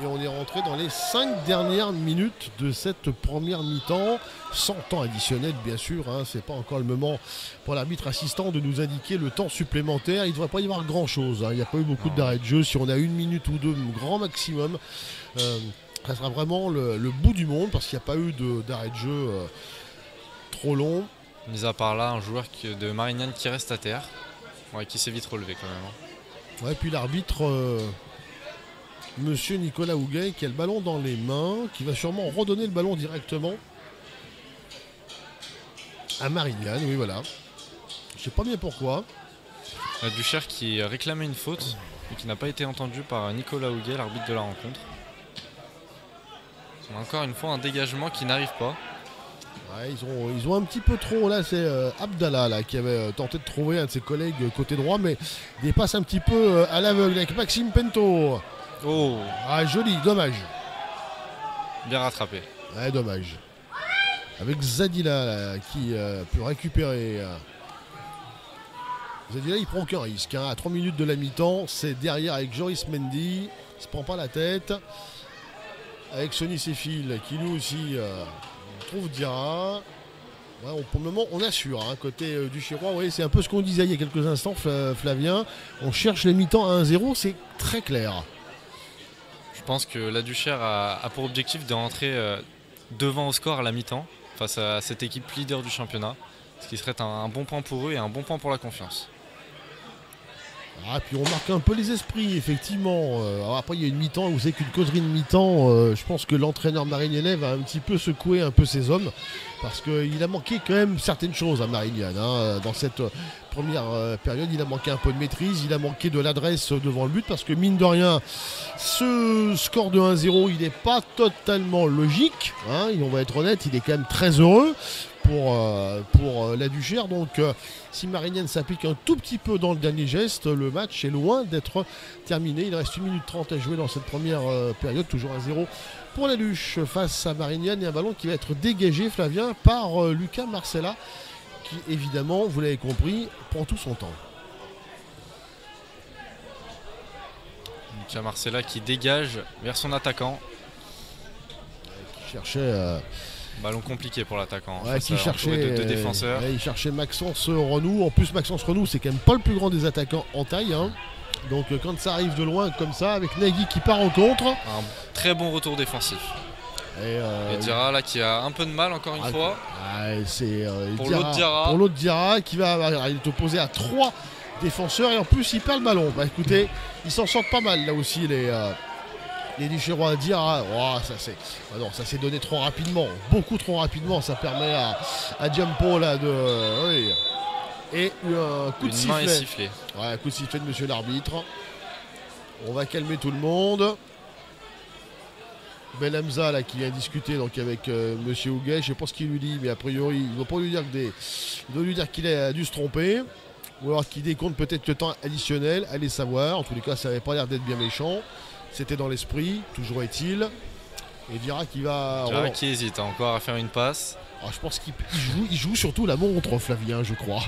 Et on est rentré dans les 5 dernières minutes de cette première mi-temps, sans temps additionnel bien sûr, hein. C'est pas encore le moment pour l'arbitre assistant de nous indiquer le temps supplémentaire. Il ne devrait pas y avoir grand chose, hein. Il n'y a pas eu beaucoup d'arrêts de jeu. Si on a 1 minute ou 2 grand maximum, ça sera vraiment le bout du monde parce qu'il n'y a pas eu d'arrêt de jeu trop long. Mis à part là, un joueur de Marignane qui reste à terre, ouais, qui s'est vite relevé quand même, hein. Ouais, puis l'arbitre... Monsieur Nicolas Houguet qui a le ballon dans les mains, qui va sûrement redonner le ballon directement à Marignane, oui voilà. Je sais pas bien pourquoi. Duchère qui réclamait une faute et qui n'a pas été entendu par Nicolas Houguet, l'arbitre de la rencontre. Encore une fois un dégagement qui n'arrive pas. Ouais, ils ont un petit peu trop, là c'est Abdallah là, qui avait tenté de trouver un de ses collègues côté droit, mais dépasse un petit peu à l'aveugle avec Maxime Pento. Oh, ah joli, dommage. Bien rattrapé. Ouais, dommage. Avec Zadila là, qui peut récupérer. Zadila il prend aucun risque, hein. À 3 minutes de la mi-temps, c'est derrière avec Joris Mendy. Il se prend pas la tête. Avec Sonny Sefil qui lui aussi trouve Diarra. Ouais, pour le moment on assure, hein, côté du Chirois. Oui, c'est un peu ce qu'on disait il y a quelques instants, Flavien. On cherche les mi-temps à 1-0, c'est très clair. Je pense que la Duchère a pour objectif de rentrer devant au score à la mi-temps face à cette équipe leader du championnat, ce qui serait un bon point pour eux et un bon point pour la confiance. Ah, puis on marque un peu les esprits, effectivement. Alors après, il y a une mi-temps, vous savez qu'une causerie de mi-temps, je pense que l'entraîneur marignanais va un petit peu secouer un peu ses hommes, parce qu'il a manqué quand même certaines choses à Marignane, hein, dans cette première période. Il a manqué un peu de maîtrise, il a manqué de l'adresse devant le but, parce que mine de rien, ce score de 1-0, il n'est pas totalement logique, hein, on va être honnête, il est quand même très heureux pour la Duchère. Donc si Marignane s'applique un tout petit peu dans le dernier geste, le match est loin d'être terminé. Il reste 1 minute 30 à jouer dans cette première période, toujours 1-0 pour la Duche face à Marignane, et un ballon qui va être dégagé, Flavien, par Lucas Marcella, qui évidemment, vous l'avez compris, prend tout son temps. Lucas Marcella qui dégage vers son attaquant. Qui cherchait... Ballon compliqué pour l'attaquant. Ouais, qui cherchait deux défenseurs. Il cherchait Maxence Renou. En plus, Maxence Renou, c'est quand même pas le plus grand des attaquants en taille, hein. Donc quand ça arrive de loin comme ça, avec Nagui qui part en contre. Un très bon retour défensif. Et Diarra là qui a un peu de mal encore une fois. C'est pour l'autre Diarra. Pour l'autre Diarra qui va, il est opposé à 3 défenseurs et en plus il perd le ballon. Bah écoutez, ils s'en sortent pas mal là aussi les Duchérois. Diarra. Oh, ça s'est donné trop rapidement, beaucoup trop rapidement. Ça permet à Diampo là de. Oui. Et un coup de sifflet. Ouais, un coup de sifflet de monsieur l'arbitre. On va calmer tout le monde. Ben Hamza là qui vient discuter donc avec monsieur Houguet. Je sais pas ce qu'il lui dit, mais a priori il ne va pas lui dire il doit lui dire qu'il a dû se tromper. Ou alors qu'il décompte peut-être le temps additionnel, allez savoir. En tous les cas, ça n'avait pas l'air d'être bien méchant. C'était dans l'esprit, toujours est-il. Et Diarra qui va. Diarra qui hésite encore à faire une passe. Alors, je pense qu'il joue surtout la montre, Flavien, je crois.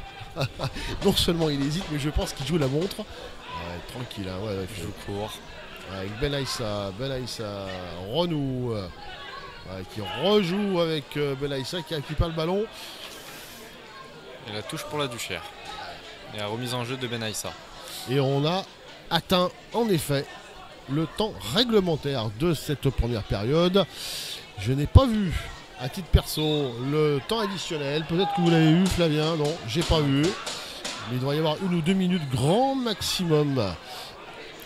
Non seulement il hésite, mais je pense qu'il joue la montre. Ouais, tranquille, hein, ouais, il joue court. Avec Ben Aïssa Renou, qui rejoue avec Ben Aïssa qui récupère le ballon. Et la touche pour la Duchère. Et la remise en jeu de Ben Aïssa. Et on a atteint en effet le temps réglementaire de cette première période. Je n'ai pas vu, à titre perso, le temps additionnel. Peut-être que vous l'avez vu, Flavien. Non, j'ai pas vu. Mais il doit y avoir 1 ou 2 minutes grand maximum.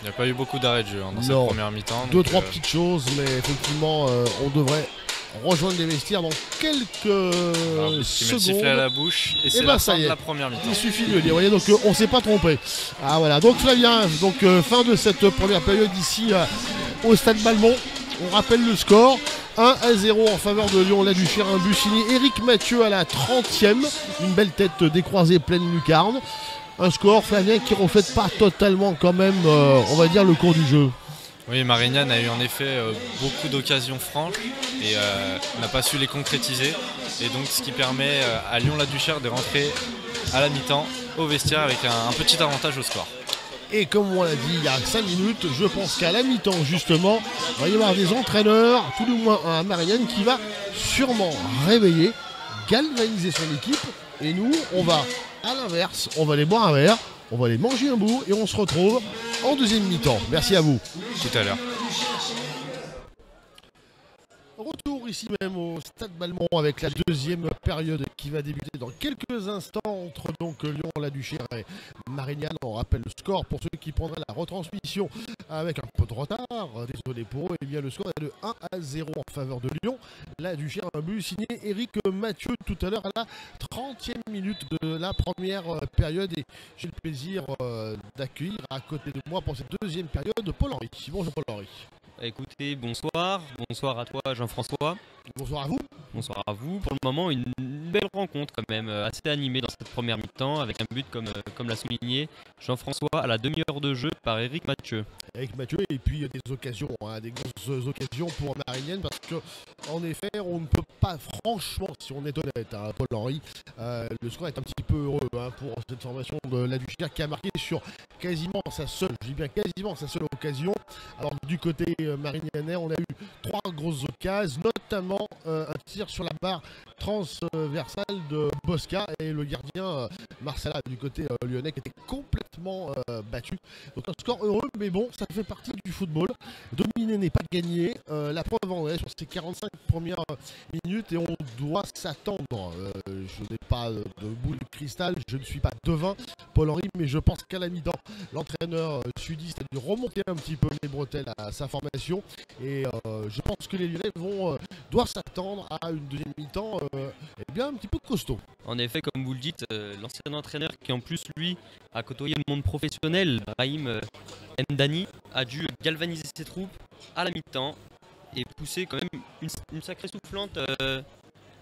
Il n'y a pas eu beaucoup d'arrêts de jeu dans cette première mi-temps. 2-3 petites choses, mais effectivement, on devrait rejoindre les vestiaires dans quelques secondes. Sifflet à la bouche et c'est la fin de la première mi-temps. Il suffit de le dire, vous voyez, donc on ne s'est pas trompé. Ah voilà, donc Flavien, fin de cette première période ici au Stade Malmont. On rappelle le score, 1-0 en faveur de Lyon-La Duchère, un but signé Éric Mathieu à la 30e, une belle tête décroisée pleine lucarne. Un score, Flavien, qui ne reflète pas totalement quand même, on va dire, le cours du jeu. Oui, Marignane a eu en effet beaucoup d'occasions franches et n'a pas su les concrétiser. Et donc ce qui permet à Lyon-la-Duchère de rentrer à la mi-temps au vestiaire avec un petit avantage au score. Et comme on l'a dit il y a 5 minutes, je pense qu'à la mi-temps justement, il va y avoir des entraîneurs, tout du moins un Marignane qui va sûrement réveiller, galvaniser son équipe. Et nous, on va à l'inverse, on va aller boire un verre, on va aller manger un bout et on se retrouve en deuxième mi-temps. Merci à vous. Tout à l'heure. Retour ici même au Stade Balmont avec la deuxième période qui va débuter dans quelques instants entre donc Lyon-la-Duchère et Marignane. On rappelle le score pour ceux qui prendraient la retransmission avec un peu de retard. Désolé pour eux. Et bien le score est de 1-0 en faveur de Lyon. La Duchère, un but signé Éric Mathieu tout à l'heure à la 30e minute de la première période. Et j'ai le plaisir d'accueillir à côté de moi pour cette deuxième période Paul-Henri. Bonjour Paul-Henri. Écoutez, bonsoir à toi Jean-François. Bonsoir à vous. Bonsoir à vous. Pour le moment, une belle rencontre quand même, assez animée dans cette première mi-temps, avec un but comme l'a souligné Jean-François à la demi-heure de jeu par Éric Mathieu. Avec Mathieu, et puis des occasions, des grosses occasions pour Marignane, parce que en effet, on ne peut pas, franchement, si on est honnête, Paul-Henri, le score est un petit peu heureux pour cette formation de la Duchère qui a marqué sur quasiment sa seule, je dis bien quasiment sa seule occasion. Alors du côté marignanais, on a eu 3 grosses occasions, notamment un tir sur la barre transversale de Bosca et le gardien Marcella du côté lyonnais qui était complètement battu. Donc un score heureux, mais bon, ça fait partie du football. Dominer n'est pas gagné. La preuve en est sur ces 45 premières minutes et on doit s'attendre. Je n'ai pas de boule de cristal, je ne suis pas devin, Paul-Henri, mais je pense qu'à la mi-temps, l'entraîneur sudiste a dû remonter un petit peu les bretelles à sa formation et je pense que les Lyonnais doivent s'attendre à une deuxième mi-temps bien un petit peu costaud. En effet, comme vous le dites, l'ancien entraîneur qui en plus lui a côtoyé le monde professionnel, Brahim Mdani, a dû galvaniser ses troupes à la mi-temps et pousser quand même une sacrée soufflante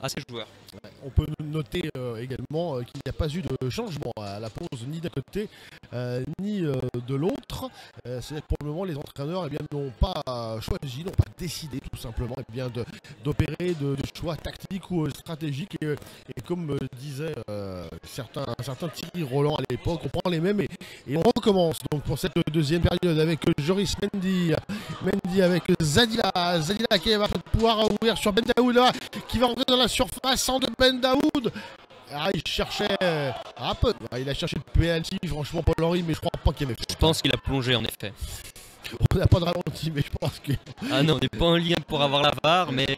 à ses joueurs. Ouais, on peut noter également qu'il n'y a pas eu de changement à la pause ni d'un côté ni de l'autre. C'est-à-dire que pour le moment les entraîneurs n'ont pas choisi, n'ont pas décidé tout simplement d'opérer de choix tactiques ou stratégiques. Et comme disait certains Thierry Roland à l'époque, on prend les mêmes et on recommence. Donc pour cette deuxième période avec Joris Mendy avec Zadila qui va pouvoir ouvrir sur Ben Daoud qui va rentrer dans la surface de Ben Daoud. Il cherchait un peu. Il a cherché le penalty, franchement, Paul-Henri, mais je crois pas qu'il y avait. Je pense qu'il a plongé en effet. On n'a pas de ralenti, mais je pense que. Ah non, on n'est pas en lien pour avoir la VAR, mais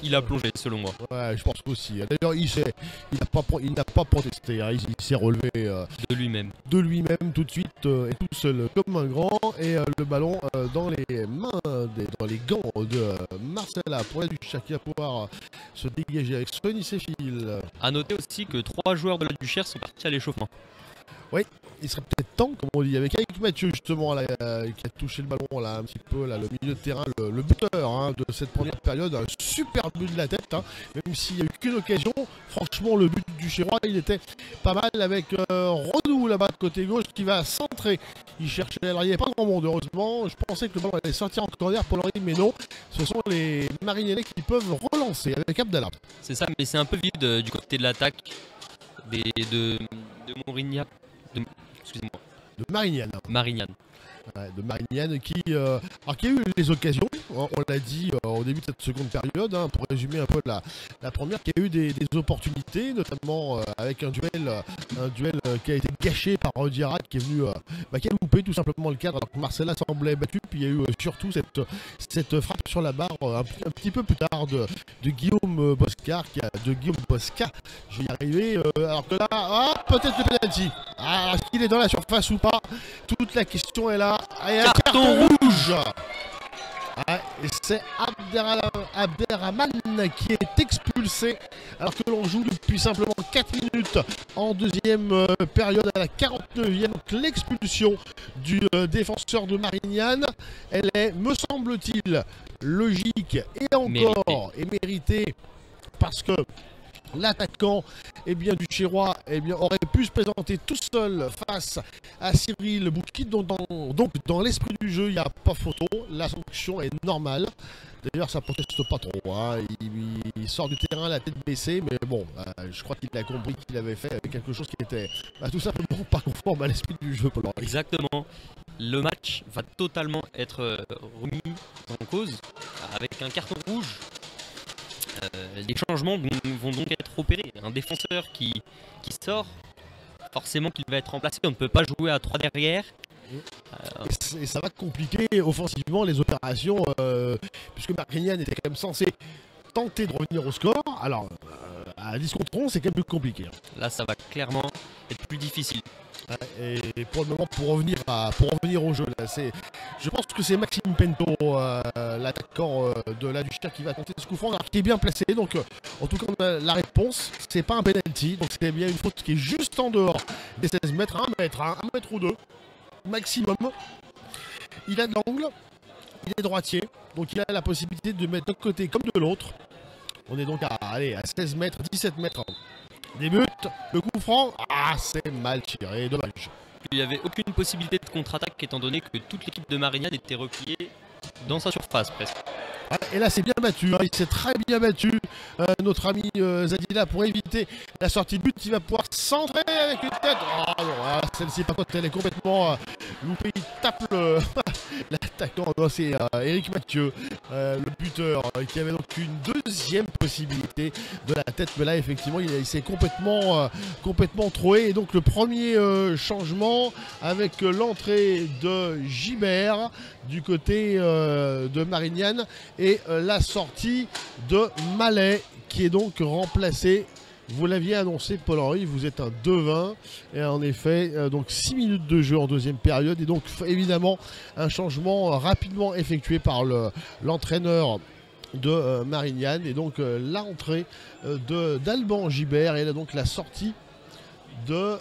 il a plongé selon moi. Ouais, je pense aussi. D'ailleurs, il n'a pas protesté. Il s'est relevé de lui-même. Tout de suite et tout seul comme un grand. Et le ballon dans les mains, dans les gants de Marcella pour la Duchère qui va pouvoir se dégager avec Sonny Séfil. A noter aussi que 3 joueurs de la Duchère sont partis à l'échauffement. Oui, il serait peut-être temps, comme on dit, avec Mathieu justement là, qui a touché le ballon là un petit peu là, le milieu de terrain, le buteur de cette première période, un super but de la tête, même s'il n'y a eu qu'une occasion. Franchement, le but du Chérois, il était pas mal avec Renou là-bas de côté gauche qui va centrer. Il cherchait, alors il n'y avait pas grand monde heureusement. Je pensais que le ballon allait sortir en corner pour Paul-Henri, mais non. Ce sont les Marignanais qui peuvent relancer avec Abdallah. C'est ça, mais c'est un peu vide du côté de l'attaque de Mourinho. Excusez-moi. De Marignane. Ouais, de Marignane qui a eu les occasions, on l'a dit au début de cette seconde période, pour résumer un peu la première, qui a eu des opportunités, notamment avec un duel qui a été gâché par Diarra qui est venu, qui a loupé tout simplement le cadre alors que Marcella semblait battu, puis il y a eu surtout cette frappe sur la barre un petit peu plus tard de Guillaume Bosca, je vais y arriver, alors que là, peut-être le penalty. Est-ce qu'il est dans la surface ou pas? Toute la question est là. Et un carton rouge. Et c'est Abderrahman qui est expulsé alors que l'on joue depuis simplement 4 minutes en deuxième période à la 49e. Donc l'expulsion du défenseur de Marignane, elle est, me semble-t-il, logique et encore méritée parce que l'attaquant du Chérois aurait pu se présenter tout seul face à Cyril Boukit. Donc dans l'esprit du jeu, il n'y a pas photo. La sanction est normale. D'ailleurs, ça proteste pas trop. Hein. Il sort du terrain la tête baissée, mais bon, je crois qu'il a compris qu'il avait fait quelque chose qui était tout simplement pas conforme à l'esprit du jeu. Exactement. Le match va totalement être remis en cause avec un carton rouge. Les changements vont donc être opérés. Un défenseur qui sort, forcément qu'il va être remplacé. On ne peut pas jouer à 3 derrière. Et ça va compliquer offensivement les opérations, puisque Marignan était quand même censé tenter de revenir au score. Alors, à 10 contre 11, c'est quand même plus compliqué. Là, ça va clairement être plus difficile. Et pour le moment, pour revenir au jeu, là, je pense que c'est Maxime Pento, l'attaquant de la Duchère, qui va tenter ce coup franc, alors qui est bien placé. Donc, en tout cas, la réponse, c'est pas un penalty. Donc, c'est bien une faute qui est juste en dehors des 16 mètres, 1 mètre, 1 mètre ou 2 maximum. Il a de l'angle, il est droitier, donc il a la possibilité de mettre d'un côté comme de l'autre. On est donc à 16 mètres, 17 mètres. Débute, le coup franc, c'est mal tiré, dommage. Il n'y avait aucune possibilité de contre-attaque étant donné que toute l'équipe de Marignan était repliée dans sa surface presque. Et là c'est bien battu, hein. Il s'est très bien battu, notre ami Zadila, pour éviter la sortie de but. Il va pouvoir centrer avec une tête. Oh non, celle-ci par contre elle est complètement loupée. Il tape l'attaquant, c'est Eric Mathieu, le buteur, qui avait donc une deuxième possibilité de la tête. Mais là effectivement il s'est complètement troué. Et donc le premier changement avec l'entrée de Gibert du côté de Marignan et la sortie de Mallet qui est donc remplacé. Vous l'aviez annoncé, Paul-Henri, vous êtes un devin. Et en effet, donc 6 minutes de jeu en deuxième période. Et donc évidemment un changement rapidement effectué par l'entraîneur de Marignan. Et donc l'entrée d'Alban Gibert et là, donc la sortie de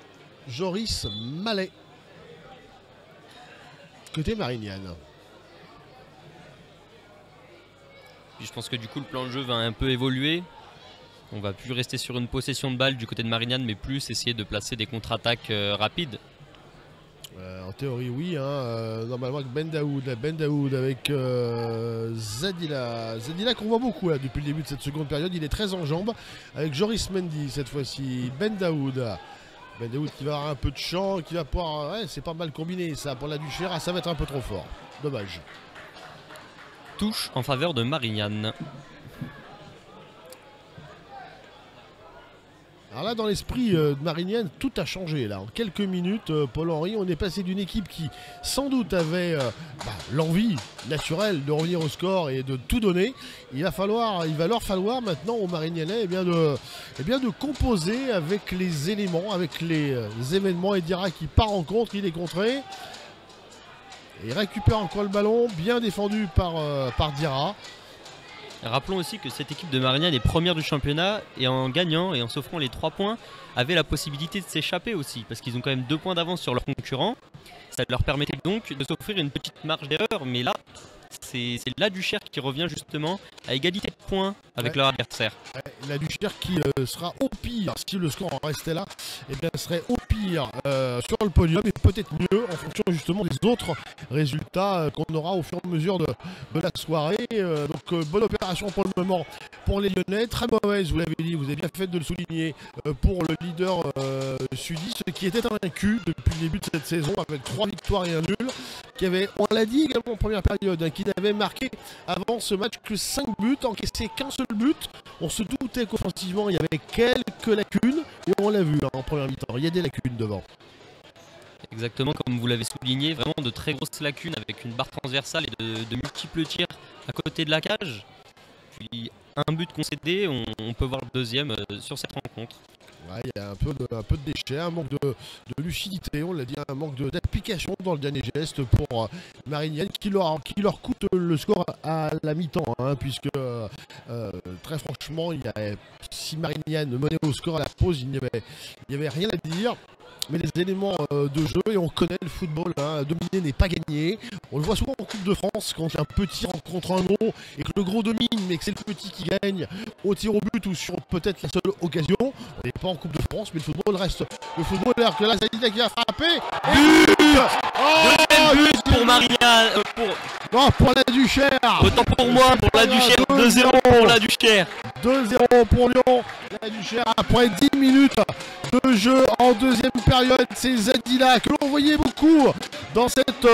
Joris Mallet côté Marignan. Puis je pense que du coup le plan de jeu va un peu évoluer. On va plus rester sur une possession de balle du côté de Marignan, mais plus essayer de placer des contre-attaques rapides. En théorie oui, hein. Normalement avec Ben Daoud avec Zadila qu'on voit beaucoup là, depuis le début de cette seconde période. Il est très en jambes avec Joris Mendy cette fois-ci. Ben Daoud qui va avoir un peu de champ, qui va pouvoir, c'est pas mal combiné ça pour la Duchère. Ça va être un peu trop fort, dommage. Touche en faveur de Marignan. Alors là, dans l'esprit de Marignan, tout a changé. Là, en quelques minutes, Paul-Henri, on est passé d'une équipe qui, sans doute, avait l'envie naturelle de revenir au score et de tout donner. Il va leur falloir maintenant aux Marignanais de composer avec les éléments, avec les événements. Et Dira qui part en contre, il est contré. Et il récupère encore le ballon, bien défendu par Dira. Rappelons aussi que cette équipe de Marignan est première du championnat et en gagnant et en s'offrant les 3 points avait la possibilité de s'échapper aussi parce qu'ils ont quand même 2 points d'avance sur leurs concurrents. Ça leur permettait donc de s'offrir une petite marge d'erreur, mais là c'est la Duchère qui revient justement à égalité de points avec leur adversaire. La Duchère qui sera au pire, si le score en restait là, serait au pire sur le podium et peut-être mieux en fonction justement des autres résultats qu'on aura au fur et à mesure de la soirée. Donc bonne opération pour le moment pour les Lyonnais, très mauvaise, vous l'avez dit, vous avez bien fait de le souligner, pour le leader sudiste qui était invaincu depuis le début de cette saison avec 3 victoires et un nul, qui avait, on l'a dit également en première période, hein, qui n'avait marqué avant ce match que 5 buts, encaissé qu'un seul but. On se doutait qu'offensivement il y avait quelques lacunes et on l'a vu en première mi-temps, il y a des lacunes devant. Exactement comme vous l'avez souligné, vraiment de très grosses lacunes avec une barre transversale et de multiples tirs à côté de la cage. Puis un but concédé, on peut voir le deuxième sur cette rencontre. Ouais, il y a un peu de déchets, un manque de lucidité, on l'a dit, un manque d'application dans le dernier geste pour Marignan qui leur coûte le score à la mi-temps, hein, puisque très franchement, si Marignan menait au score à la pause, il n'y avait rien à dire. mais les éléments de jeu, et on connaît le football, hein, dominer n'est pas gagné. On le voit souvent en Coupe de France quand un petit rencontre un gros et que le gros domine mais que c'est le petit qui gagne au tir au but ou sur peut-être la seule occasion. On n'est pas en Coupe de France mais le football reste le football, alors que là Zadina qui a frappé. Deuxième but pour Marignane, Non, pour la Duchère. autant pour moi, pour la Duchère, 2-0 pour la Duchère. 2-0 pour Lyon. La Duchère après 10 minutes de jeu en deuxième période. C'est Zadina que l'on voyait beaucoup dans cette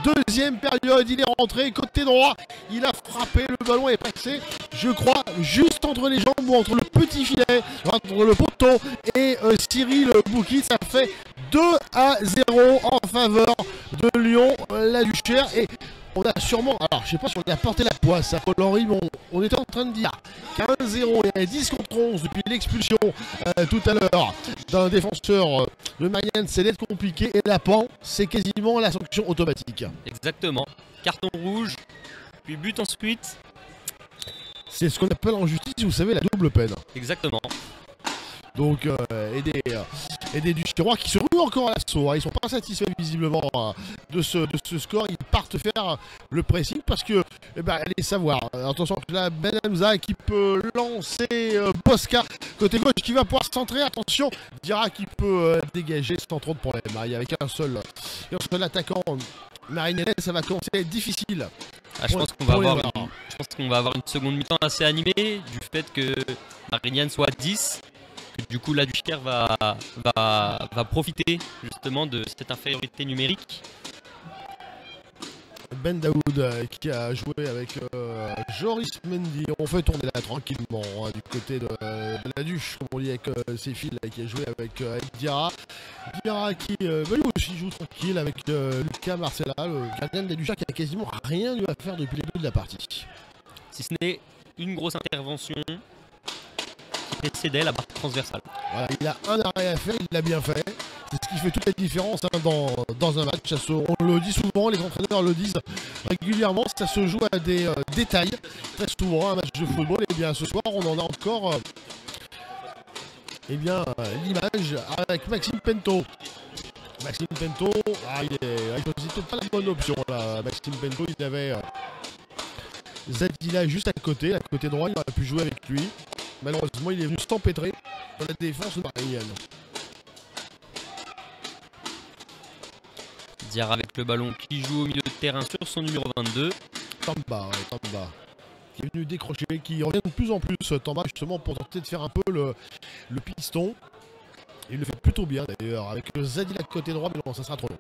deuxième période. Il est rentré côté droit. Il a frappé. Le ballon est passé, je crois, juste entre les jambes ou entre le petit filet, entre le poteau et Cyril Bouki. Ça fait 2-0 en faveur de Lyon. La Duchère. Et on a sûrement, alors je sais pas si on a porté la poisse à Paul-Henri, mais on était en train de dire qu'à 1-0 et à 10 contre 11 depuis l'expulsion tout à l'heure d'un défenseur de Marignane, c'est d'être compliqué, et la pan, c'est quasiment la sanction automatique. Exactement. Carton rouge, puis but ensuite. C'est ce qu'on appelle en justice, vous savez, la double peine. Exactement. Donc, et des Duchérois qui se ruent encore à l'assaut. Hein. Ils sont pas satisfaits visiblement de ce score. Ils partent faire le pressing parce que, allez savoir. Attention, là, Ben Hamza qui peut lancer Bosca côté gauche qui va pouvoir centrer. Attention, Dira qui peut dégager sans trop de problème. Hein. Il y avait qu'un seul attaquant. Marignane, ça va commencer à être difficile. Ah, je pense qu'on va avoir une seconde mi-temps assez animée du fait que Marignane soit à 10. Que du coup la Duchère va profiter justement de cette infériorité numérique. Ben Daoud qui a joué avec Joris Mendy. On fait tourner là tranquillement hein, du côté de la Duche, comme on dit avec ses fils, qui a joué avec Diarra. Diarra qui lui aussi joue tranquille avec Lucas Marcella, le gardien de la Duchère qui a quasiment rien eu à faire depuis le début de la partie. Si ce n'est une grosse intervention précédait la barre transversale. Voilà, il a un arrêt à faire, il l'a bien fait. C'est ce qui fait toute la différence hein, dans un match. On le dit souvent, les entraîneurs le disent régulièrement, ça se joue à des détails. Très souvent, un match de football, et bien ce soir, on en a encore l'image avec Maxime Pento. Maxime Pento, il choisit peut-être pas la bonne option là. Maxime Pento, il avait Zadina juste à côté droit, il aurait pu jouer avec lui. Malheureusement, il est venu s'empêtrer dans la défense de Marignane. Diarra avec le ballon qui joue au milieu de terrain sur son numéro 22. Tamba, qui est venu décrocher, qui revient de plus en plus Tamba justement pour tenter de faire un peu le piston. Il le fait plutôt bien d'ailleurs, avec Zadina de côté droit, mais non, ça sera trop long.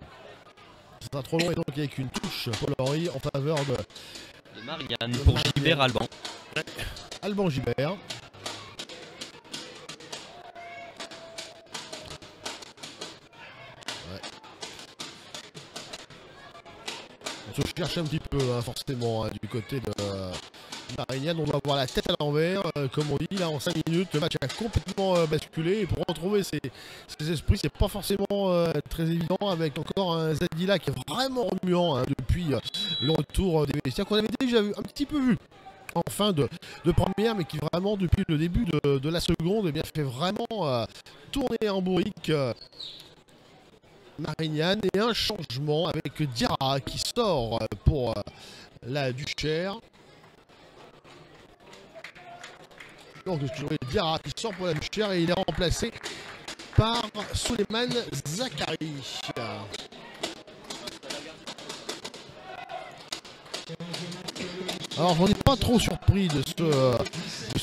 Ça sera trop long, et donc avec une touche Paul-Henri en faveur de Marignane pour Gilbert Alban. Alban Gilbert. On se cherche un petit peu hein, forcément hein, du côté de Marignane. On doit avoir la tête à l'envers, comme on dit là en 5 minutes. Le match a complètement basculé, et pour retrouver ses esprits, c'est pas forcément très évident, avec encore un Zadila qui est vraiment remuant hein, depuis le retour des vestiaires qu'on avait déjà vu, un petit peu vu en fin de première, mais qui vraiment depuis le début de la seconde fait vraiment tourner en bourrique Marignane, et un changement avec Diarra qui sort pour la Duchère. Donc Diarra qui sort pour la Duchère, et il est remplacé par Souleymane Zakari. Alors j'en ai pas trop surpris de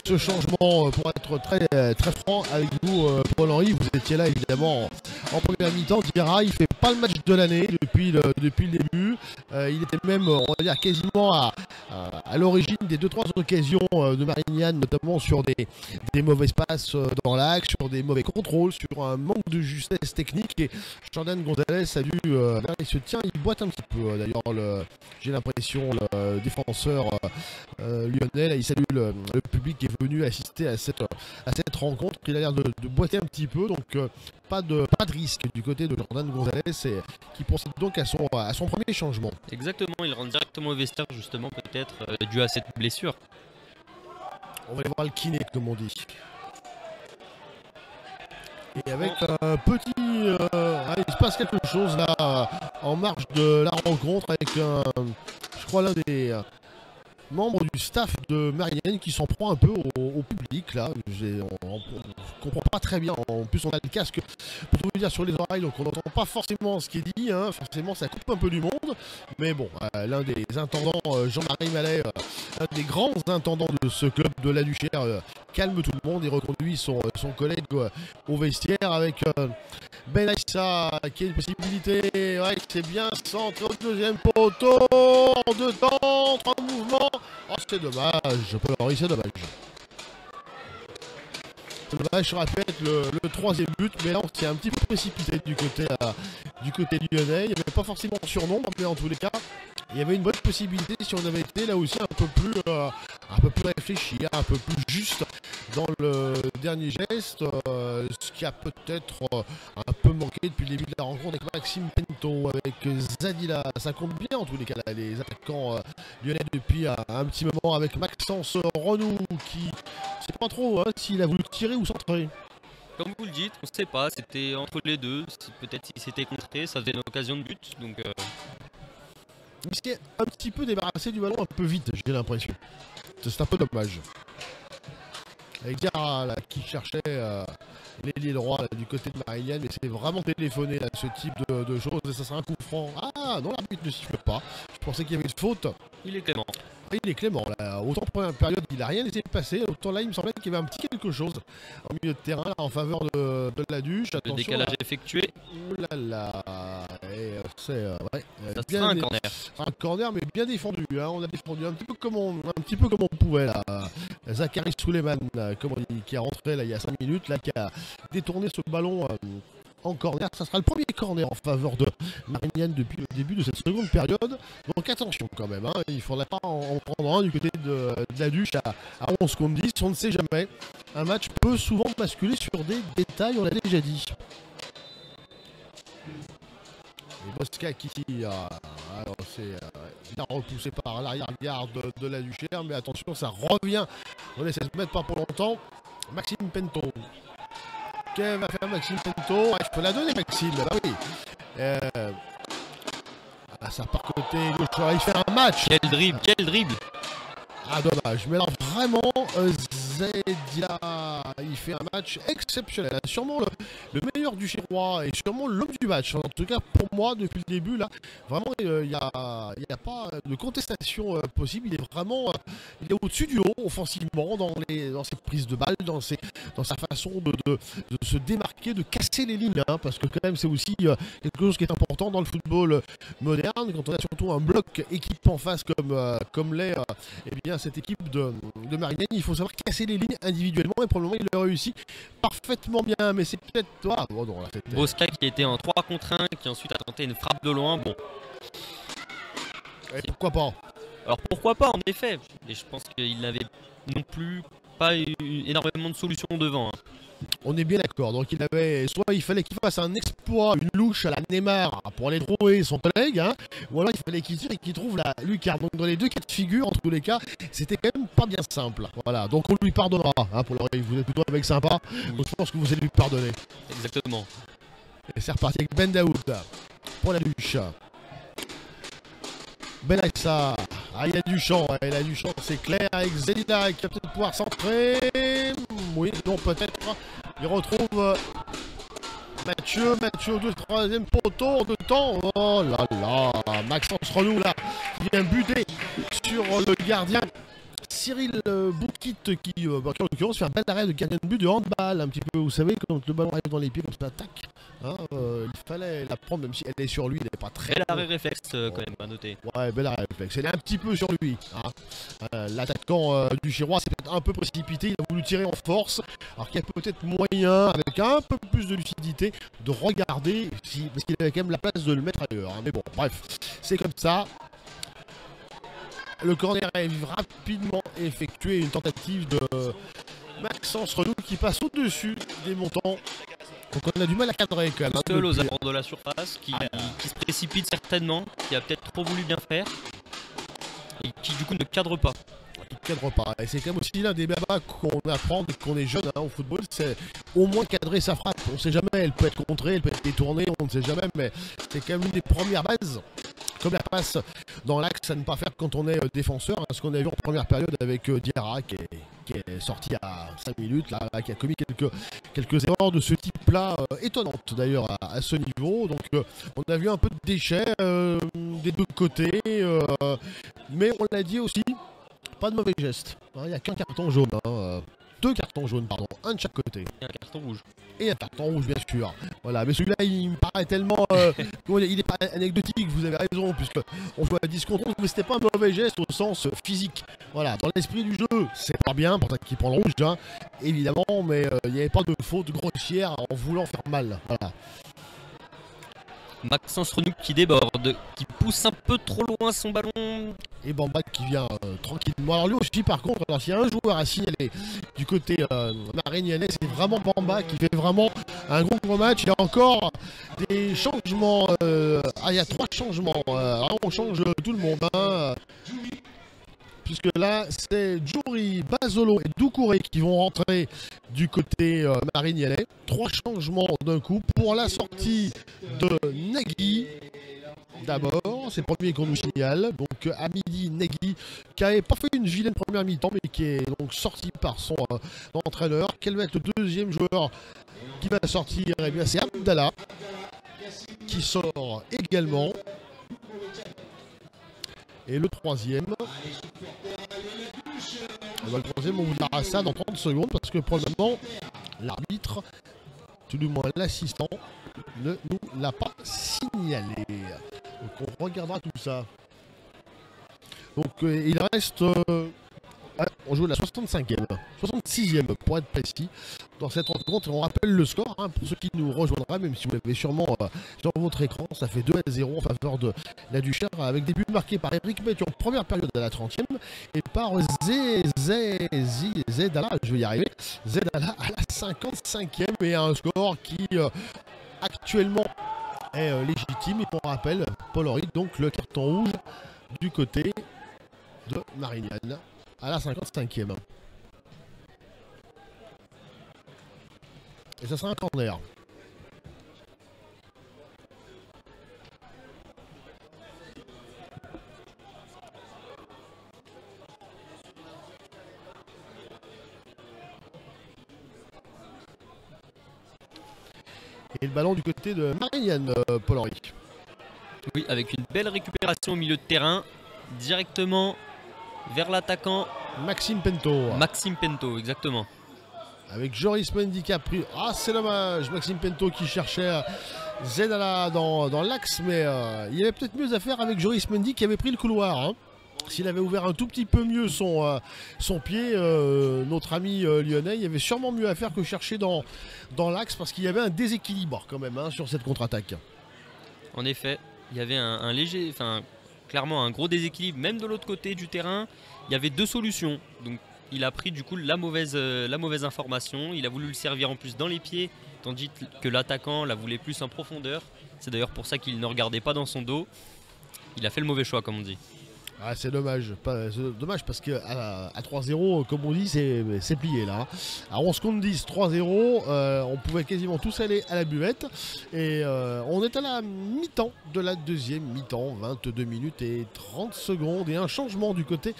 ce changement, pour être très franc avec vous, Paul-Henri. Vous étiez là évidemment en première mi-temps. Diarra, il fait pas le match de l'année depuis le début. Il était même, on va dire, quasiment à l'origine des 2-3 occasions de Marignane, notamment sur des mauvais passes dans l'axe, sur des mauvais contrôles, sur un manque de justesse technique. Et Jordan Gonzalez a dû, il se tient, il boite un petit peu. D'ailleurs, j'ai l'impression, le défenseur lyonnais, là, il salue le public qui est venu assister à cette rencontre. Il a l'air de boiter un petit peu, donc pas de risque du côté de Jordan Gonzalez, qui procède donc à son premier changement. Exactement, il rentre directement au vestiaire justement, peut-être dû à cette blessure. On va aller voir le kiné, comme on dit. Et avec un petit il se passe quelque chose là en marge de la rencontre avec je crois l'un des membre du staff de Marignane qui s'en prend un peu au public là. On comprend pas très bien. En plus, on a le casque pour tout vous dire sur les oreilles, donc on n'entend pas forcément ce qui est dit. Hein. Forcément, ça coupe un peu du monde. Mais bon, l'un des intendants, Jean-Marie Mallet, un des grands intendants de ce club de la Duchère, calme tout le monde et reconduit son collègue au vestiaire avec Ben Aïssa qui a une possibilité. Ouais, c'est bien centre au deuxième poteau en 2 temps, 3 mouvements. Oh, c'est dommage, Paul-Henri, c'est dommage. C'est dommage, je répète, le 3e but, mais là on s'est un petit peu précipité du côté lyonnais. Il n'y avait pas forcément surnombre, mais en tous les cas, il y avait une bonne possibilité si on avait été là aussi un peu plus réfléchi, un peu plus juste dans le dernier geste, ce qui a peut-être un peu manqué depuis le début de la rencontre avec Maxime Pento, avec Zadila. Ça compte bien en tous les cas là, les attaquants lyonnais depuis un petit moment, avec Maxence Renou qui ne sait pas trop s'il a voulu tirer ou centrer. Comme vous le dites, on ne sait pas, c'était entre les deux. Peut-être s'il s'était contré, ça faisait une occasion de but. Donc, il s'est un petit peu débarrassé du ballon un peu vite, j'ai l'impression. C'est un peu dommage. Avec Diarra là, qui cherchait l'ailier droit là, du côté de Marignane, mais c'est vraiment téléphoné là, ce type de choses, et ça sera un coup franc. Ah non, l'arbitre ne siffle pas. Je pensais qu'il y avait une faute. il est clément. Il est clément là. Autant pour première période, il n'a rien laissé passer. Autant là, il me semblait qu'il y avait un petit quelque chose en milieu de terrain là, en faveur de la Duche. Le décalage effectué. Ouh là là. C'est ouais, ça sera un corner. Un corner, mais bien défendu. Hein. On a défendu un petit peu comme on pouvait là. Zachary Souleymane, qui est rentré là il y a 5 minutes, là, qui a détourné ce ballon en corner. Ça sera le premier corner en faveur de Marignane depuis le début de cette seconde période. Donc attention quand même, hein. Il ne faudrait pas en prendre un du côté de la Duche à 11 contre 10. On ne sait jamais. Un match peut souvent basculer sur des détails, on l'a déjà dit. Et Boscac ici, il a repoussé par l'arrière-garde de la Duchère, mais attention, ça revient. On essaie de se mettre pas pour longtemps. Maxime Pento. Qu'est-ce va faire Maxime Pento? Je peux la donner, Maxime. Bah oui. Ça part côté gauche. Il fait un match. Quel dribble. Ah, dommage. Mais alors, vraiment, Zedia, il fait un match exceptionnel. Sûrement le meilleur du Chérois et sûrement l'homme du match. En tout cas, pour moi, depuis le début, là, vraiment, il n'y a pas de contestation possible. Il est vraiment il est au-dessus du lot, offensivement, dans ses prises de balles, dans sa façon de se démarquer, de casser les lignes. Hein, parce que, quand même, c'est aussi quelque chose qui est important dans le football moderne. Quand on a surtout un bloc équipe en face comme l'est eh bien, cette équipe de Marignane, il faut savoir casser les lignes individuellement et probablement il le réussit parfaitement bien, mais c'est peut-être toi. Oh non, Bosca qui était en 3 contre 1, qui ensuite a tenté une frappe de loin. Bon. Et pourquoi pas? Alors pourquoi pas, en effet. Et je pense qu'il n'avait non plus pas eu énormément de solutions devant. Hein. On est bien d'accord. Donc il fallait qu'il fasse un exploit, une louche à la Neymar pour aller trouver son collègue, hein, ou alors il fallait qu'il tire et qu'il trouve la lucarne. Donc dans les deux cas de figure, en tous les cas, c'était quand même pas bien simple. Voilà, donc on lui pardonnera. Hein, pour le vous êtes plutôt un mec sympa, donc je pense que vous allez lui pardonner. Exactement. Et c'est reparti avec Ben Daoud pour la luche. Ben Aïssa, il a du champ, c'est clair, avec Zelida qui va peut-être pouvoir centrer. Oui, non, peut-être. Il retrouve Mathieu au 3e poteau en 2 temps. Oh là là, Maxence Renou là, qui vient buter sur le gardien. Cyril Boukit qui en l'occurrence fait un bel arrêt de gardien de but de handball, un petit peu, vous savez, quand le ballon arrive dans les pieds comme ça, tac, hein, il fallait la prendre même si elle est sur lui, elle n'est pas très... Bel arrêt réflexe quand même, à noter. Ouais, bel arrêt réflexe, elle est un petit peu sur lui. Hein. L'attaquant du Chérois s'est peut-être un peu précipité, il a voulu tirer en force, alors qu'il y a peut-être moyen, avec un peu plus de lucidité, de regarder, parce qu'il avait quand même la place de le mettre ailleurs. Hein. Mais bon, bref, c'est comme ça. Le corner est rapidement effectué, une tentative de Maxence Renou qui passe au-dessus des montants. Donc on a du mal à cadrer quand même. Seul aux abords de la surface, qui se précipite certainement, qui a peut-être trop voulu bien faire, et qui du coup ne cadre pas. qui ne cadre pas. Et c'est quand même aussi l'un des babas qu'on apprend dès qu'on est jeune au football, c'est au moins cadrer sa frappe. On ne sait jamais, elle peut être contrée, elle peut être détournée, on ne sait jamais, mais c'est quand même une des premières bases. Comme la passe dans l'axe à ne pas faire quand on est défenseur, hein, ce qu'on a vu en première période avec Diarra qui est sorti à 5 minutes, là, qui a commis quelques erreurs de ce type-là, étonnantes d'ailleurs à ce niveau. Donc on a vu un peu de déchets des deux côtés, mais on l'a dit aussi, pas de mauvais gestes. Il n'y a qu'un carton jaune. Deux cartons jaunes, pardon, un de chaque côté. Et un carton rouge. Et un carton rouge, bien sûr. Voilà, mais celui-là, il me paraît tellement... il n'est pas anecdotique, vous avez raison, puisque on joue à 10 contre 11, mais c'était pas un mauvais geste au sens physique. Voilà, dans l'esprit du jeu, c'est pas bien, pour ça qu'il prend le rouge, hein, évidemment, mais il n'y avait pas de faute grossière en voulant faire mal. Voilà. Maxence Renouk qui déborde, qui pousse un peu trop loin son ballon. Et Bamba qui vient tranquillement. Alors lui aussi par contre, s'il y a un joueur à signaler du côté marignanais, c'est vraiment Bamba qui fait vraiment un gros match. Il y a encore des changements. Il y a 3 changements. On change tout le monde. Hein. Puisque là, c'est Djouri, Basolo et Doucouré qui vont rentrer du côté marignanais. 3 changements d'un coup pour la sortie de Nagui. D'abord, c'est le premier qu'on nous signale. Donc Hamidi Nagui, qui n'avait pas fait une vilaine première mi-temps, mais qui est donc sorti par son entraîneur. Quel va être le deuxième joueur qui va sortir? Eh bien, c'est Abdallah qui sort également. Et le troisième, le troisième, on vous dira ça dans 30 secondes, parce que pour le moment, l'arbitre, tout du moins l'assistant, ne nous l'a pas signalé. Donc on regardera tout ça. Donc il reste... on joue la 65e, 66e pour être précis dans cette rencontre. On rappelle le score hein, pour ceux qui nous rejoindraient, même si vous l'avez sûrement sur votre écran. Ça fait 2-0 en faveur de la Duchère, avec des buts marqués par Eric Mettion en première période à la 30e et par Zedala, je vais y arriver, Zedala à la 55e, et un score qui actuellement est légitime. Et on rappelle, Paul Henry, donc le carton rouge du côté de Marignane à la 55e. Et ça sera un corner. Et le ballon du côté de Marignane, Paul Henry. Oui, avec une belle récupération au milieu de terrain, directement vers l'attaquant Maxime Pento. Maxime Pento, exactement. Avec Joris Mendy qui a pris... Ah, c'est dommage, Maxime Pento qui cherchait Zedala dans l'axe, mais il y avait peut-être mieux à faire avec Joris Mendy qui avait pris le couloir. Hein. S'il avait ouvert un tout petit peu mieux son pied, notre ami lyonnais, il y avait sûrement mieux à faire que chercher dans l'axe, parce qu'il y avait un déséquilibre quand même hein, sur cette contre-attaque. En effet, il y avait un léger... Enfin, clairement un gros déséquilibre, même de l'autre côté du terrain. Il y avait 2 solutions. Donc il a pris du coup la mauvaise information. Il a voulu le servir en plus dans les pieds, tandis que l'attaquant la voulait plus en profondeur. C'est d'ailleurs pour ça qu'il ne regardait pas dans son dos. Il a fait le mauvais choix, comme on dit. Ah, c'est dommage. C'est dommage parce qu'à 3-0, comme on dit, c'est plié là. À 11 contre 10, 3-0, on pouvait quasiment tous aller à la buvette. Et on est à la mi-temps de la deuxième mi-temps, 22 minutes et 30 secondes. Et un changement du côté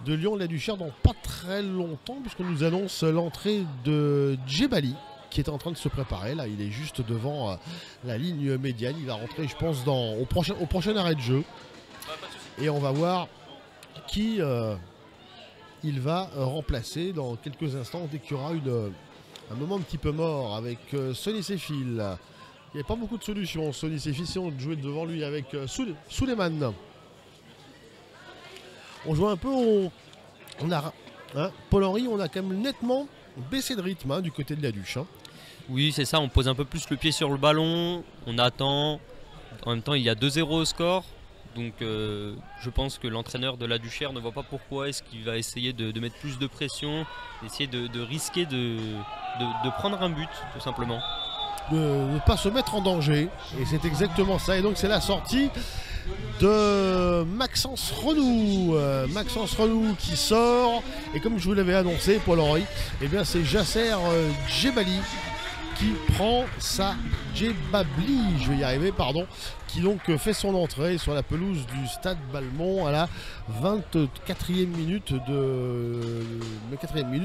de Lyon-la-Duchère dans pas très longtemps, puisqu'on nous annonce l'entrée de Djebali, qui est en train de se préparer. Là, il est juste devant la ligne médiane. Il va rentrer, je pense, au prochain arrêt de jeu. Et on va voir qui il va remplacer dans quelques instants, dès qu'il y aura un moment un petit peu mort avec Sonny Séfil. Il n'y a pas beaucoup de solutions. Sonny Séfil, si on jouait devant lui avec Souleymane. On joue un peu Paul Henry, on a quand même nettement baissé de rythme hein, du côté de la Duche. Hein. Oui, c'est ça, on pose un peu plus le pied sur le ballon, on attend. En même temps, il y a 2-0 au score. Donc je pense que l'entraîneur de la Duchère ne voit pas pourquoi est-ce qu'il va essayer de mettre plus de pression, essayer de risquer de prendre un but tout simplement. ne pas se mettre en danger. Et c'est exactement ça. Et donc c'est la sortie de Maxence Renou. Maxence Renou qui sort. Et comme je vous l'avais annoncé, Paul-Henri, eh bien c'est Jasser Djebali qui prend sa Djebabli, je vais y arriver, pardon, qui donc fait son entrée sur la pelouse du Stade Balmont à la 24e minute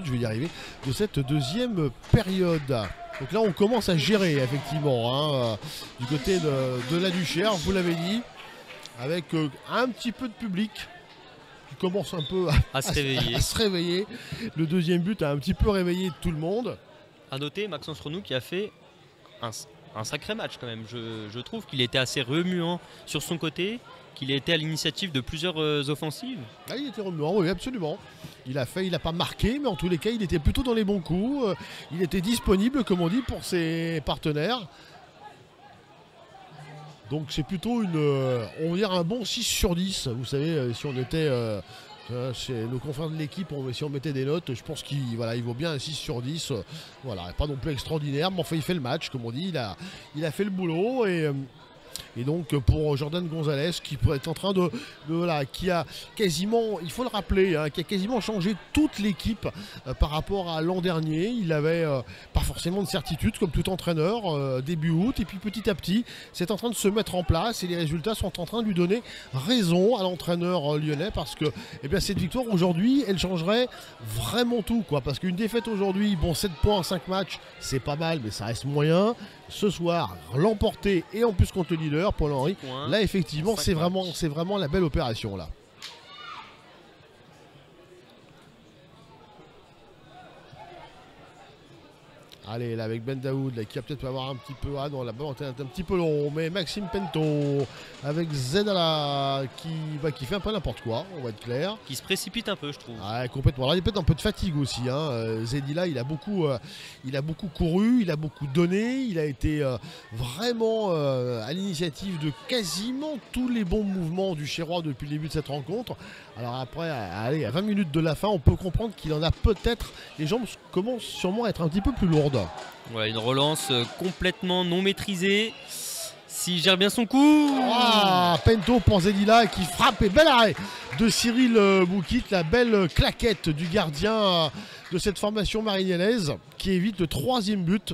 je vais y arriver, de cette deuxième période. Donc là on commence à gérer effectivement hein, du côté de la Duchère, vous l'avez dit, avec un petit peu de public qui commence un peu à se réveiller. Le deuxième but a un petit peu réveillé tout le monde. À noter Maxence Renou qui a fait un sacré match quand même. Je trouve qu'il était assez remuant sur son côté, qu'il a été à l'initiative de plusieurs offensives. Ah, il était remuant, oui, absolument. Il n'a pas marqué, mais en tous les cas, il était plutôt dans les bons coups. Il était disponible, comme on dit, pour ses partenaires. Donc c'est plutôt on va dire un bon 6 sur 10. Vous savez, si on était chez nos confrères de l'équipe, si on mettait des notes, je pense qu'il vaut bien un 6 sur 10. Voilà, pas non plus extraordinaire, mais enfin il fait le match, comme on dit, il a fait le boulot. Et donc pour Jordan Gonzalez qui pourrait être en train qui a quasiment, il faut le rappeler, hein, qui a quasiment changé toute l'équipe par rapport à l'an dernier. Il avait pas forcément de certitude comme tout entraîneur début août, et puis petit à petit c'est en train de se mettre en place et les résultats sont en train de lui donner raison à l'entraîneur lyonnais, parce que eh bien, cette victoire aujourd'hui elle changerait vraiment tout quoi, parce qu'une défaite aujourd'hui, bon 7 points en 5 matchs c'est pas mal mais ça reste moyen. Ce soir l'emporter et en plus contre le leader Paul-Henri, là effectivement c'est vraiment la belle opération là. Allez, là avec Ben Daoud, là, qui va peut-être avoir un petit peu... Ah non, la balle est un petit peu long, mais Maxime Pento avec Zedala qui fait un peu n'importe quoi, on va être clair. Qui se précipite un peu, je trouve. Ouais, complètement. Là, il y a peut-être un peu de fatigue aussi. Hein. Zedila, il a beaucoup couru, il a beaucoup donné, il a été vraiment à l'initiative de quasiment tous les bons mouvements du Chérois depuis le début de cette rencontre. Alors après, allez, à 20 minutes de la fin, on peut comprendre qu'il en a peut-être... Les jambes commencent sûrement à être un petit peu plus lourdes. Ouais, une relance complètement non maîtrisée. S'il gère bien son coup. Ah, Pento pour Zedila qui frappe, et bel arrêt de Cyril Boukit, la belle claquette du gardien de cette formation marignanaise qui évite le 3e but.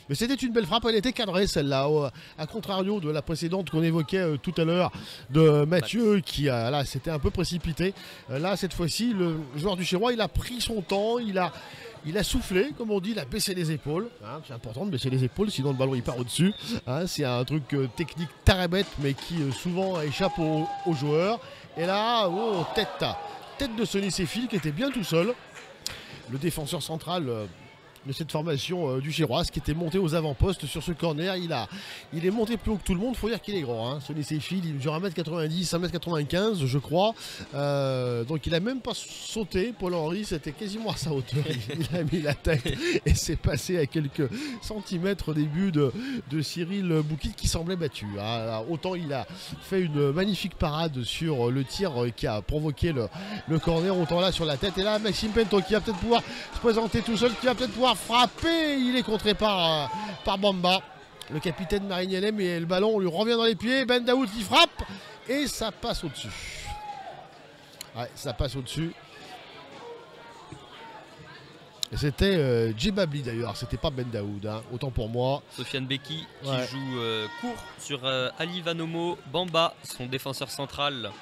Mais c'était une belle frappe, elle était cadrée celle-là, à contrario de la précédente qu'on évoquait tout à l'heure de Mathieu qui là s'était un peu précipité. Là cette fois-ci le joueur du Chérois il a pris son temps, il a soufflé, comme on dit, il a baissé les épaules. Hein, c'est important de baisser les épaules, sinon le ballon il part au-dessus. Hein, c'est un truc technique très bête, mais qui souvent échappe aux joueurs. Et là, tête de Sonny Séfil qui était bien tout seul. Le défenseur central de cette formation du Chérois qui était monté aux avant-postes sur ce corner. Il est monté plus haut que tout le monde, il faut dire qu'il est grand. Hein. Sonny Séfil, il mesure 1m90, 1m95 je crois. Donc il a même pas sauté. Paul-Henri, c'était quasiment à sa hauteur. Il a mis la tête et c'est passé à quelques centimètres au début de Cyril Boukit qui semblait battu. Alors, autant il a fait une magnifique parade sur le tir qui a provoqué le corner, autant là sur la tête. Et là Maxime Pento qui va peut-être pouvoir se présenter tout seul, qui va peut-être pouvoir frapper, il est contré par Bamba, le capitaine marignanais, mais le ballon lui revient dans les pieds. Ben Daoud qui frappe et ça passe au-dessus. Ouais, ça passe au-dessus. C'était Djebabli d'ailleurs, c'était pas Ben Daoud, hein, autant pour moi. Sofiane Beki qui joue court sur Ali Vanomo Bamba, son défenseur central.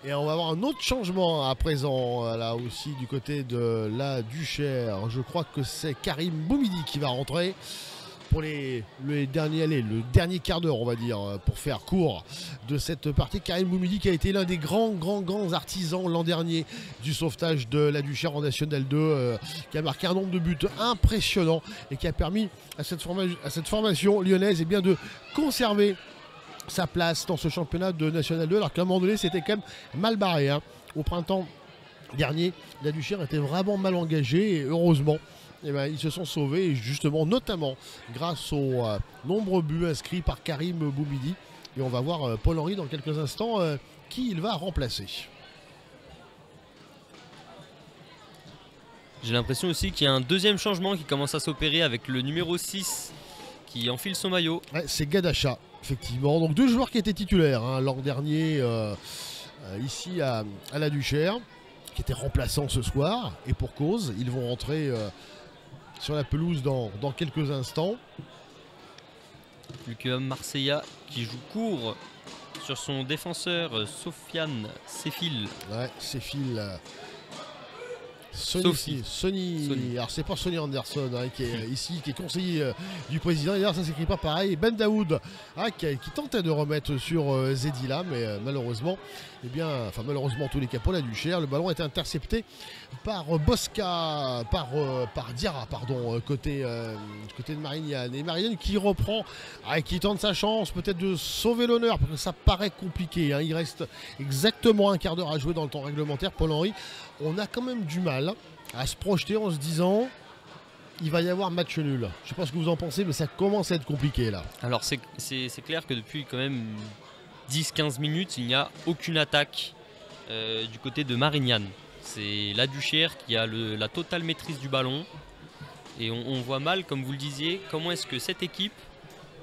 Et on va avoir un autre changement à présent, là aussi du côté de la Duchère. Je crois que c'est Karim Boumidi qui va rentrer pour le dernier quart d'heure, on va dire, pour faire court de cette partie. Karim Boumidi qui a été l'un des grands artisans l'an dernier du sauvetage de la Duchère en National 2, qui a marqué un nombre de buts impressionnant et qui a permis à cette formation lyonnaise de conserver sa place dans ce championnat de National 2, alors qu'à un moment donné c'était quand même mal barré. Hein. Au printemps dernier, la Duchère était vraiment mal engagée et heureusement ils se sont sauvés, et justement notamment grâce aux nombreux buts inscrits par Karim Boumidi. Et on va voir Paul-Henri dans quelques instants qui il va remplacer. J'ai l'impression aussi qu'il y a un deuxième changement qui commence à s'opérer avec le numéro 6 qui enfile son maillot. Ouais, c'est Gadacha, effectivement. Donc 2 joueurs qui étaient titulaires hein, l'an dernier ici à la Duchère, qui étaient remplaçants ce soir. Et pour cause, ils vont rentrer sur la pelouse dans quelques instants. Lucas Marseilla qui joue court sur son défenseur Sofiane Sefil. Ouais, Sefil. Sonny. Alors c'est pas Sonny Anderson hein, qui est ici, qui est conseiller du président. Et d'ailleurs ça s'écrit pas pareil. Ben Daoud hein, qui tentait de remettre sur Zedila, mais malheureusement, malheureusement en tous les cas pour la Duchère, le ballon est intercepté par Bosca, par Diarra, pardon, côté de Marignane. Et Marignane qui reprend, qui tente sa chance peut-être de sauver l'honneur, parce que ça paraît compliqué. Hein. Il reste exactement un quart d'heure à jouer dans le temps réglementaire. Paul-Henri, on a quand même du mal à se projeter en se disant il va y avoir match nul. Je sais pas ce que vous en pensez, mais ça commence à être compliqué là. Alors c'est clair que depuis quand même 10-15 minutes, il n'y a aucune attaque du côté de Marignane. C'est la Duchère qui a la totale maîtrise du ballon. Et on voit mal, comme vous le disiez, comment est-ce que cette équipe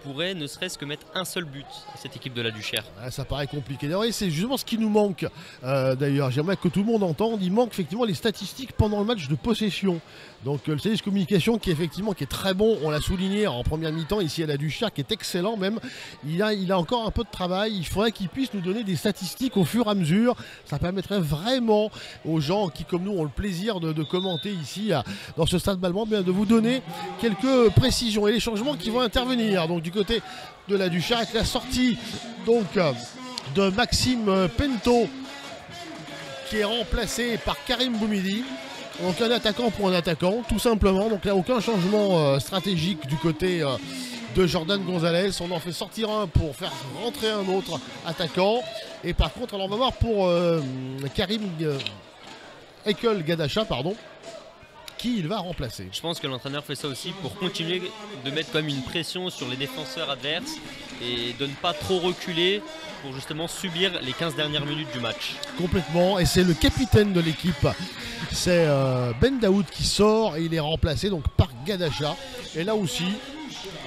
pourrait ne serait-ce que mettre un seul but à cette équipe de la Duchère. Ça paraît compliqué. D'ailleurs, c'est justement ce qui nous manque. D'ailleurs, j'aimerais que tout le monde entende. Il manque effectivement les statistiques pendant le match de possession. Donc le service communication qui est très bon, on l'a souligné en première mi-temps ici à la Duchère, qui est excellent même. Il a encore un peu de travail. Il faudrait qu'il puisse nous donner des statistiques au fur et à mesure. Ça permettrait vraiment aux gens qui, comme nous, ont le plaisir de commenter ici dans ce stade Balmont, de vous donner quelques précisions et les changements qui vont intervenir. Donc du côté de la Duchère avec la sortie donc de Maxime Pento qui est remplacé par Karim Boumidi. Donc un attaquant pour un attaquant, tout simplement. Donc là, aucun changement stratégique du côté de Jordan Gonzalez. On en fait sortir un pour faire rentrer un autre attaquant. Et par contre, alors on va voir pour Karim Ekel Gadacha, pardon, qui il va remplacer. Je pense que l'entraîneur fait ça aussi pour continuer de mettre comme une pression sur les défenseurs adverses et de ne pas trop reculer pour justement subir les 15 dernières minutes du match. Complètement, et c'est le capitaine de l'équipe. C'est Ben Daoud qui sort et il est remplacé donc par Gadacha. Et là aussi,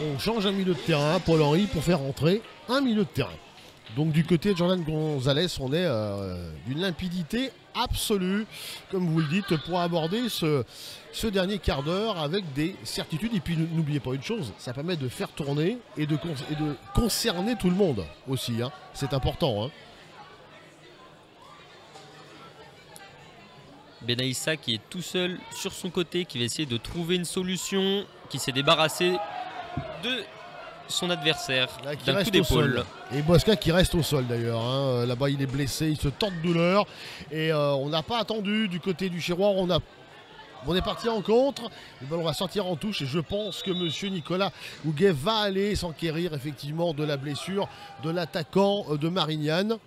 on change un milieu de terrain, Paul-Henri, pour faire rentrer un milieu de terrain. Donc du côté de Jordan Gonzalez, on est d'une limpidité absolue, comme vous le dites, pour aborder ce dernier quart d'heure avec des certitudes. Et puis n'oubliez pas une chose, ça permet de faire tourner et de concerner tout le monde aussi. Hein. C'est important. Hein. Benaïssa qui est tout seul sur son côté, qui va essayer de trouver une solution, qui s'est débarrassé de son adversaire d'un coup d'épaule. Et Bosca qui reste au sol d'ailleurs. Hein. Là-bas il est blessé, il se tente douleur. Et on n'a pas attendu du côté du Chéroir. On est parti en contre. Le ballon va sortir en touche. Et je pense que monsieur Nicolas Houguet va aller s'enquérir effectivement de la blessure de l'attaquant de Marignane.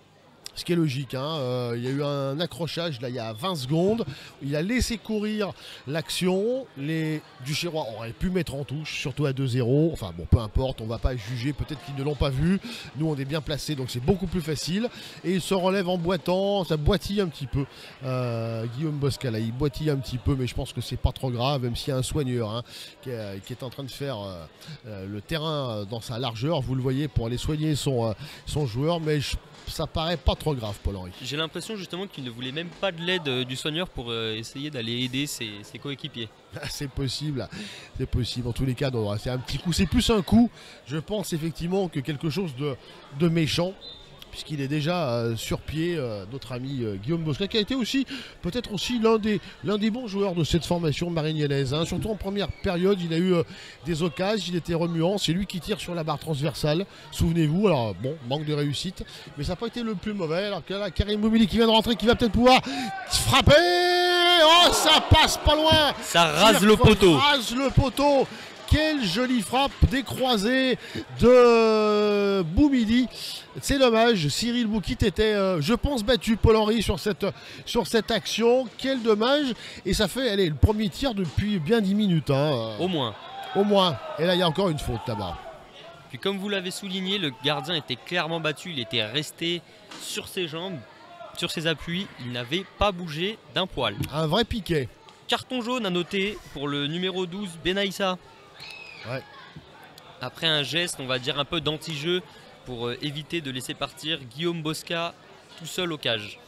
Ce qui est logique, hein. Il y a eu un accrochage là il y a 20 secondes. Il a laissé courir l'action. Les Duchérois auraient pu mettre en touche, surtout à 2-0. Enfin bon, peu importe, on ne va pas juger, peut-être qu'ils ne l'ont pas vu. Nous on est bien placés, donc c'est beaucoup plus facile. Et il se relève en boitant, ça boitille un petit peu. Guillaume Bosca là, il boitille un petit peu, mais je pense que c'est pas trop grave, même s'il y a un soigneur hein, qui est en train de faire le terrain dans sa largeur. Vous le voyez, pour aller soigner son joueur, mais ça paraît pas trop grave, Paul-Henri. J'ai l'impression justement qu'il ne voulait même pas de l'aide du soigneur pour essayer d'aller aider ses coéquipiers. C'est possible, c'est possible. En tous les cas, c'est un petit coup, c'est plus un coup, je pense effectivement, que quelque chose de méchant. Puisqu'il est déjà sur pied, notre ami Guillaume Bosca, qui a été aussi peut-être aussi l'un des bons joueurs de cette formation marignanaise. Hein. Surtout en première période, il a eu des occasions, il était remuant. C'est lui qui tire sur la barre transversale, souvenez-vous. Alors bon, manque de réussite, mais ça n'a pas été le plus mauvais. Alors que là, Karim Boumidi qui vient de rentrer, qui va peut-être pouvoir frapper. Oh, ça passe pas loin. Ça rase le poteau. Rase le poteau. Quelle jolie frappe décroisée de Boumidi. C'est dommage, Cyril Boukit était, je pense, battu, Paul-Henri, sur cette action. Quel dommage. Et ça fait, allez, le premier tir depuis bien 10 minutes. Hein. Au moins. Au moins. Et là, il y a encore une faute là-bas. Puis comme vous l'avez souligné, le gardien était clairement battu. Il était resté sur ses jambes, sur ses appuis. Il n'avait pas bougé d'un poil. Un vrai piquet. Carton jaune à noter pour le numéro 12, Benaïssa. Ouais. après un geste, on va dire un peu d'anti-jeu pour éviter de laisser partir Guillaume Bosca tout seul au cage.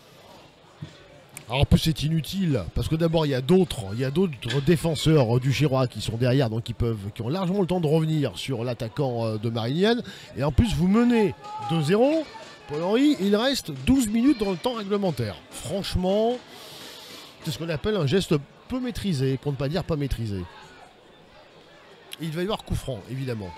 Alors en plus c'est inutile parce que d'abord il y a d'autres défenseurs du Girois qui sont derrière, donc qui ont largement le temps de revenir sur l'attaquant de Marignane. Et en plus vous menez 2-0, Paul-Henri, il reste 12 minutes dans le temps réglementaire. Franchement, c'est ce qu'on appelle un geste peu maîtrisé, pour ne pas dire pas maîtrisé. Et il va y avoir coup franc, évidemment.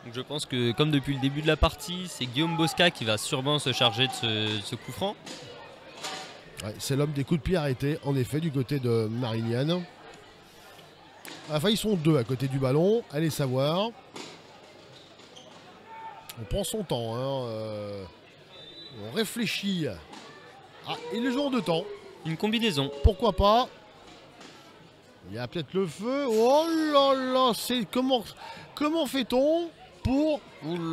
Donc je pense que comme depuis le début de la partie, c'est Guillaume Bosca qui va sûrement se charger de ce coup franc. Ouais, c'est l'homme des coups de pied arrêtés, en effet, du côté de Marignane. Enfin, ils sont deux à côté du ballon, allez savoir. On prend son temps, hein, on réfléchit. Ah, et le jour de temps. Une combinaison. Pourquoi pas? Il y a peut-être le feu. Oh là là, c'est comment fait-on pour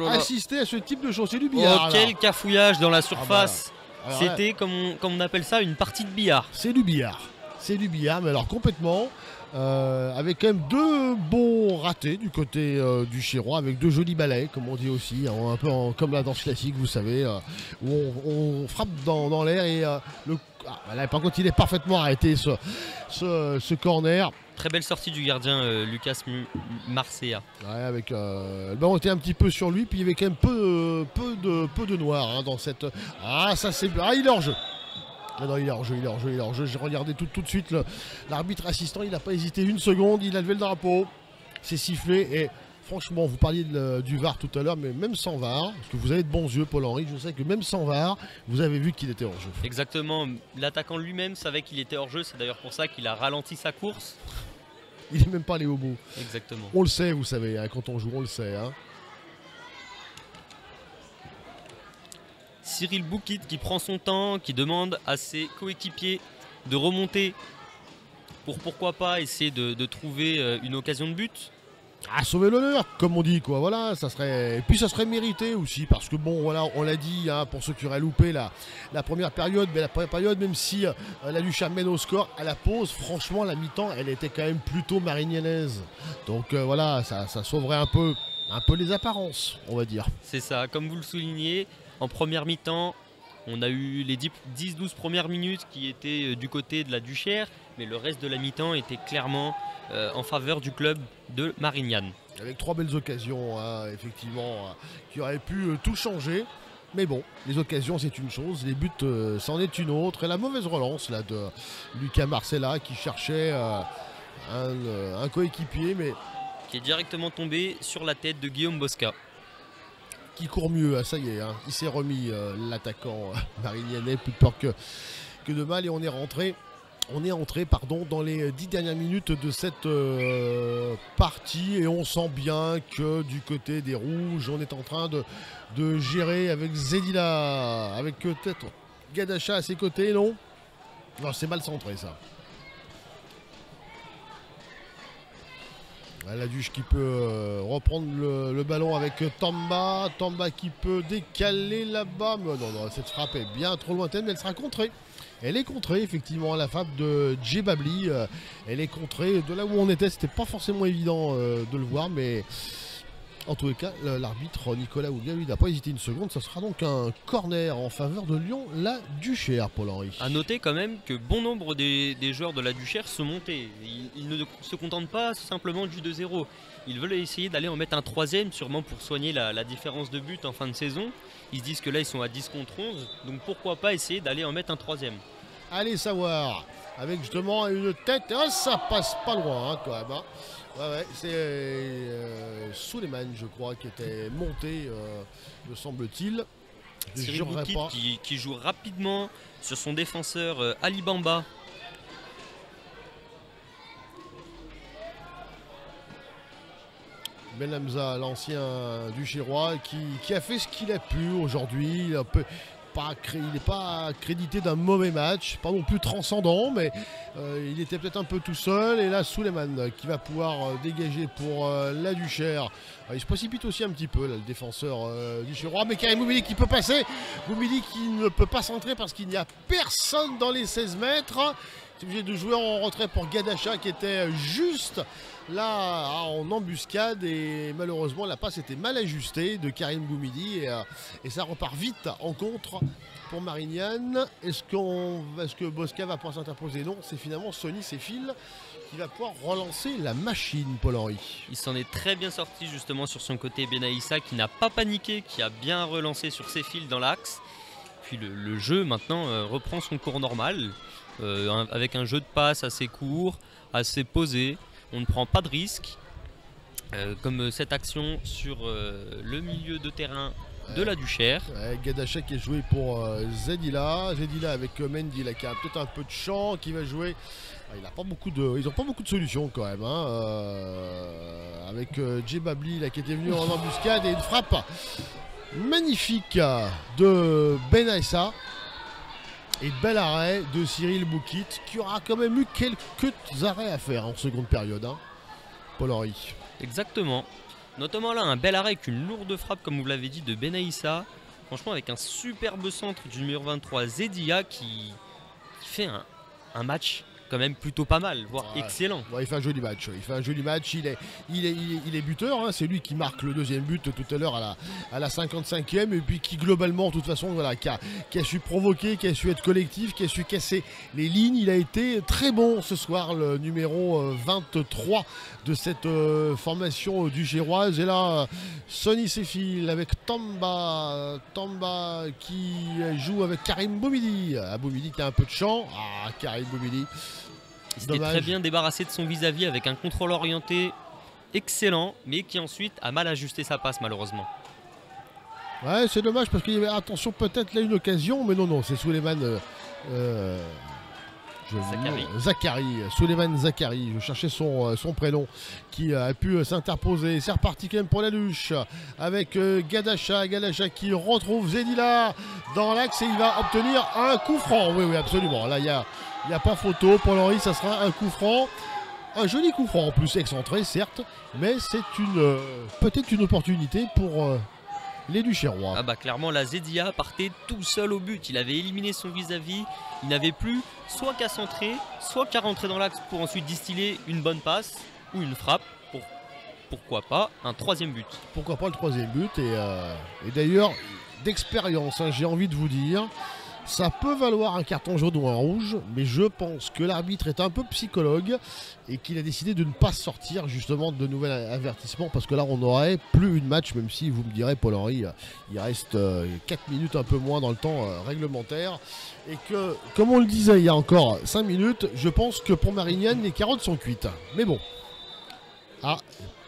assister à ce type de choses? C'est du billard. Oh, quel cafouillage dans la surface. Ah, bah, c'était, comme on appelle ça, une partie de billard. C'est du billard. C'est du billard, mais alors complètement. Avec quand même deux bons ratés du côté du Chirois, avec deux jolis balais, comme on dit aussi, hein, un peu comme la danse classique, vous savez, où on frappe dans l'air et là, par contre, il est parfaitement arrêté ce corner. Très belle sortie du gardien Lucas Marcea. Ouais, avec le ballon était un petit peu sur lui, puis il y avait quand même peu de noir hein, dans cette. Ah, ça c'est. Ah, il est hors jeu. Ah non, il est hors jeu. J'ai regardé tout de suite l'arbitre assistant, il n'a pas hésité une seconde, il a levé le drapeau, c'est sifflé et franchement, vous parliez du VAR tout à l'heure, mais même sans VAR, parce que vous avez de bons yeux, Paul-Henri, je sais que même sans VAR, vous avez vu qu'il était hors jeu. Exactement, l'attaquant lui-même savait qu'il était hors jeu, c'est d'ailleurs pour ça qu'il a ralenti sa course. Il n'est même pas allé au bout. Exactement. On le sait, vous savez, hein, quand on joue, on le sait. Hein. Cyril Boukit qui prend son temps, qui demande à ses coéquipiers de remonter pour pourquoi pas essayer de trouver une occasion de but. Ah, sauver l'honneur, comme on dit, quoi. Voilà, ça serait. Et puis ça serait mérité aussi, parce que bon, voilà, on l'a dit, hein, pour ceux qui auraient loupé la première période, mais la première période, même si la Duchère mène au score à la pause, franchement, la mi-temps, elle était quand même plutôt marignanaise. Donc voilà, ça sauverait un peu les apparences, on va dire. C'est ça, comme vous le soulignez, en première mi-temps, on a eu les 10-12 premières minutes qui étaient du côté de la Duchère, mais le reste de la mi-temps était clairement en faveur du club de Marignane. Avec trois belles occasions, hein, effectivement, qui auraient pu tout changer. Mais bon, les occasions c'est une chose, les buts c'en est une autre. Et la mauvaise relance là, de Lucas Marcella qui cherchait un coéquipier, mais qui est directement tombé sur la tête de Guillaume Bosca. Qui court mieux, ça y est, hein, il s'est remis l'attaquant marignanais, plus de peur que de mal, et on est entré dans les 10 dernières minutes de cette partie, et on sent bien que du côté des Rouges, on est en train de gérer avec Zedila, avec peut-être Gadacha à ses côtés, non? Non, c'est mal centré ça. La Duche qui peut reprendre le ballon avec Tamba qui peut décaler là-bas. Mais non, cette frappe est bien trop lointaine, mais elle sera contrée. Elle est contrée, effectivement, la frappe de Djebabli. Elle est contrée de là où on était. C'était pas forcément évident de le voir, mais en tous les cas, l'arbitre Nicolas Houlier, lui, n'a pas hésité une seconde. Ça sera donc un corner en faveur de Lyon, la Duchère, Paul-Henri. A noter quand même que bon nombre des joueurs de la Duchère sont montés. Ils ne se contentent pas simplement du 2-0. Ils veulent essayer d'aller en mettre un troisième, sûrement pour soigner la différence de but en fin de saison. Ils se disent que là, ils sont à 10 contre 11. Donc pourquoi pas essayer d'aller en mettre un troisième. Allez savoir, avec justement une tête. Ah, ça passe pas loin, hein, quand même. Hein. Ouais, c'est Souleymane, je crois, qui était monté, me semble-t-il. Cyril Boukit qui joue rapidement sur son défenseur Ali Bamba. Ben Hamza, l'ancien du Chirois, qui a fait ce qu'il a pu aujourd'hui. Il n'est pas crédité d'un mauvais match, pas non plus transcendant, mais il était peut-être un peu tout seul. Et là, Souleymane qui va pouvoir dégager pour la Duchère. Il se précipite aussi un petit peu, là, le défenseur du Chirois, mais Karim Boumili qui peut passer. Boumili qui ne peut pas centrer parce qu'il n'y a personne dans les 16 mètres. C'est obligé de jouer en retrait pour Gadacha qui était juste là en embuscade et malheureusement la passe était mal ajustée de Karim Boumidi et ça repart vite en contre pour Marignane. Est-ce que Bosca va pouvoir s'interposer? Non, c'est finalement Sonny Séfil qui va pouvoir relancer la machine, Paul-Henri. Il s'en est très bien sorti justement sur son côté Benaïssa qui n'a pas paniqué, qui a bien relancé sur ses fils dans l'axe. Puis le jeu maintenant reprend son cours normal avec un jeu de passe assez court, assez posé. On ne prend pas de risques comme cette action sur le milieu de terrain de la Duchère. Gadacha qui est joué pour Zedila. Zedila avec Mendy là, qui a peut-être un peu de champ, qui va jouer. Ils n'ont pas beaucoup de solutions quand même. Avec Djebabli là, qui était venu en embuscade et une frappe magnifique de Benaïssa. Et bel arrêt de Cyril Boukit qui aura quand même eu quelques arrêts à faire en seconde période. Paul-Henri. Exactement. Notamment là un bel arrêt avec une lourde frappe comme vous l'avez dit de Benaïssa. Franchement avec un superbe centre du numéro 23 Zedia qui fait un match quand même plutôt pas mal, voire excellent. Ouais, il fait un joli match. Il est buteur. C'est lui qui marque le deuxième but tout à l'heure à la 55e et puis qui globalement, de toute façon, voilà, qui a su provoquer, qui a su être collectif, qui a su casser les lignes. Il a été très bon ce soir, le numéro 23 de cette formation du Géroise. Et là, Sonny Séfil avec Tamba qui joue avec Karim Boumidi. Boumidi qui a un peu de champ. Karim Boumidi. Il s'était très bien débarrassé de son vis-à-vis avec un contrôle orienté excellent, mais qui ensuite a mal ajusté sa passe malheureusement. Ouais, c'est dommage parce qu'il y avait, attention, peut-être là une occasion, mais non, c'est Souleymane Zachary, je cherchais son prénom, qui a pu s'interposer. C'est reparti quand même pour la luche avec Gadacha qui retrouve Zedila dans l'axe et il va obtenir un coup franc. Oui, absolument. Là, il n'y a pas photo. Paul-Henri, ça sera un coup franc. Un joli coup franc en plus, excentré certes, mais c'est peut-être une opportunité pour les Duchérois. Clairement, la Zedia partait tout seul au but. Il avait éliminé son vis-à-vis. Il n'avait plus soit qu'à centrer, soit qu'à rentrer dans l'axe pour ensuite distiller une bonne passe ou une frappe. Pourquoi pas un troisième but. Pourquoi pas le troisième but. Et d'ailleurs, d'expérience, j'ai envie de vous dire, ça peut valoir un carton jaune ou un rouge, mais je pense que l'arbitre est un peu psychologue et qu'il a décidé de ne pas sortir justement de nouvel avertissement parce que là on n'aurait plus une match, même si vous me direz Paul-Henri, il reste 4 minutes un peu moins dans le temps réglementaire et que, comme on le disait il y a encore 5 minutes, je pense que pour Marignane les carottes sont cuites. Mais bon,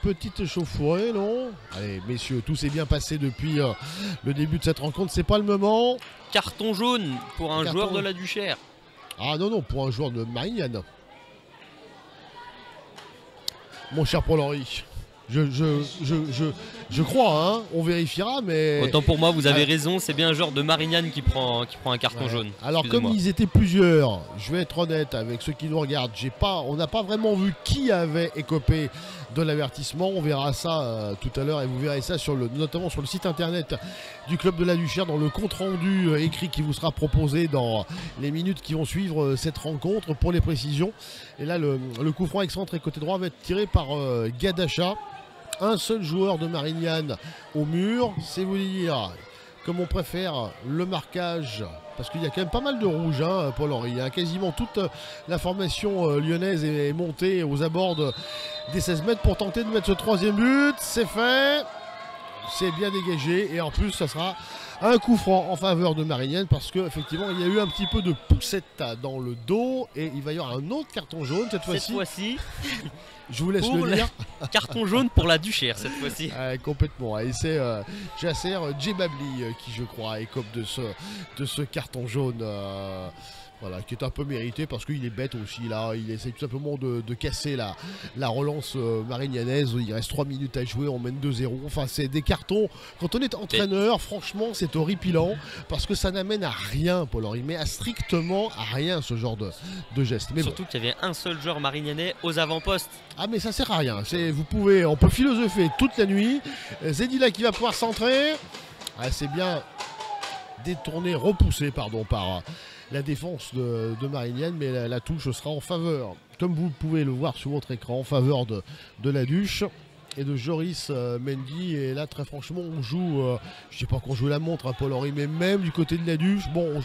petite échauffourée, non? Allez messieurs, tout s'est bien passé depuis le début de cette rencontre, c'est pas le moment. Carton jaune pour un joueur de la Duchère. Non, pour un joueur de Marignane. Mon cher Paul-Henri, je crois, on vérifiera, mais... Autant pour moi, vous avez raison, c'est bien un joueur de Marignane qui prend un carton jaune. Alors comme ils étaient plusieurs, je vais être honnête avec ceux qui nous regardent, on n'a pas vraiment vu qui avait écopé de l'avertissement. On verra ça tout à l'heure et vous verrez ça notamment sur le site internet du club de la Duchère dans le compte rendu écrit qui vous sera proposé dans les minutes qui vont suivre cette rencontre pour les précisions. Et là le coup franc excentré côté droit va être tiré par Gadacha. Un seul joueur de Marignane au mur, c'est vous dire comme on préfère le marquage, parce qu'il y a quand même pas mal de rouge, Paul-Henri. Quasiment toute la formation lyonnaise est montée aux abords des 16 mètres pour tenter de mettre ce troisième but. C'est fait, c'est bien dégagé et en plus ça sera un coup franc en faveur de Marignane parce qu'effectivement il y a eu un petit peu de poussette dans le dos et il va y avoir un autre carton jaune cette fois-ci. Je vous laisse le dire. Carton jaune pour la Duchère cette fois-ci. Complètement. Et c'est Jasser Djebabli qui je crois écope de ce carton jaune. Voilà, qui est un peu mérité parce qu'il est bête aussi là, il essaie tout simplement de casser la relance marignanaise. Il reste 3 minutes à jouer, on mène 2-0. Enfin, c'est des cartons. Quand on est entraîneur, franchement, c'est horripilant parce que ça n'amène à rien, Paul-Henri, mais à strictement à rien ce genre de geste. Mais surtout qu'il y avait un seul joueur marignanais aux avant-postes. Mais ça sert à rien. On peut philosopher toute la nuit. Zedila qui va pouvoir centrer. C'est bien repoussé par la défense de Marignane, mais la touche sera en faveur, comme vous pouvez le voir sur votre écran, en faveur de la Duche et de Joris Mendy. Et là, très franchement, on joue, je ne sais pas qu'on joue la montre, Paul-Henri, mais même du côté de la Duche, bon,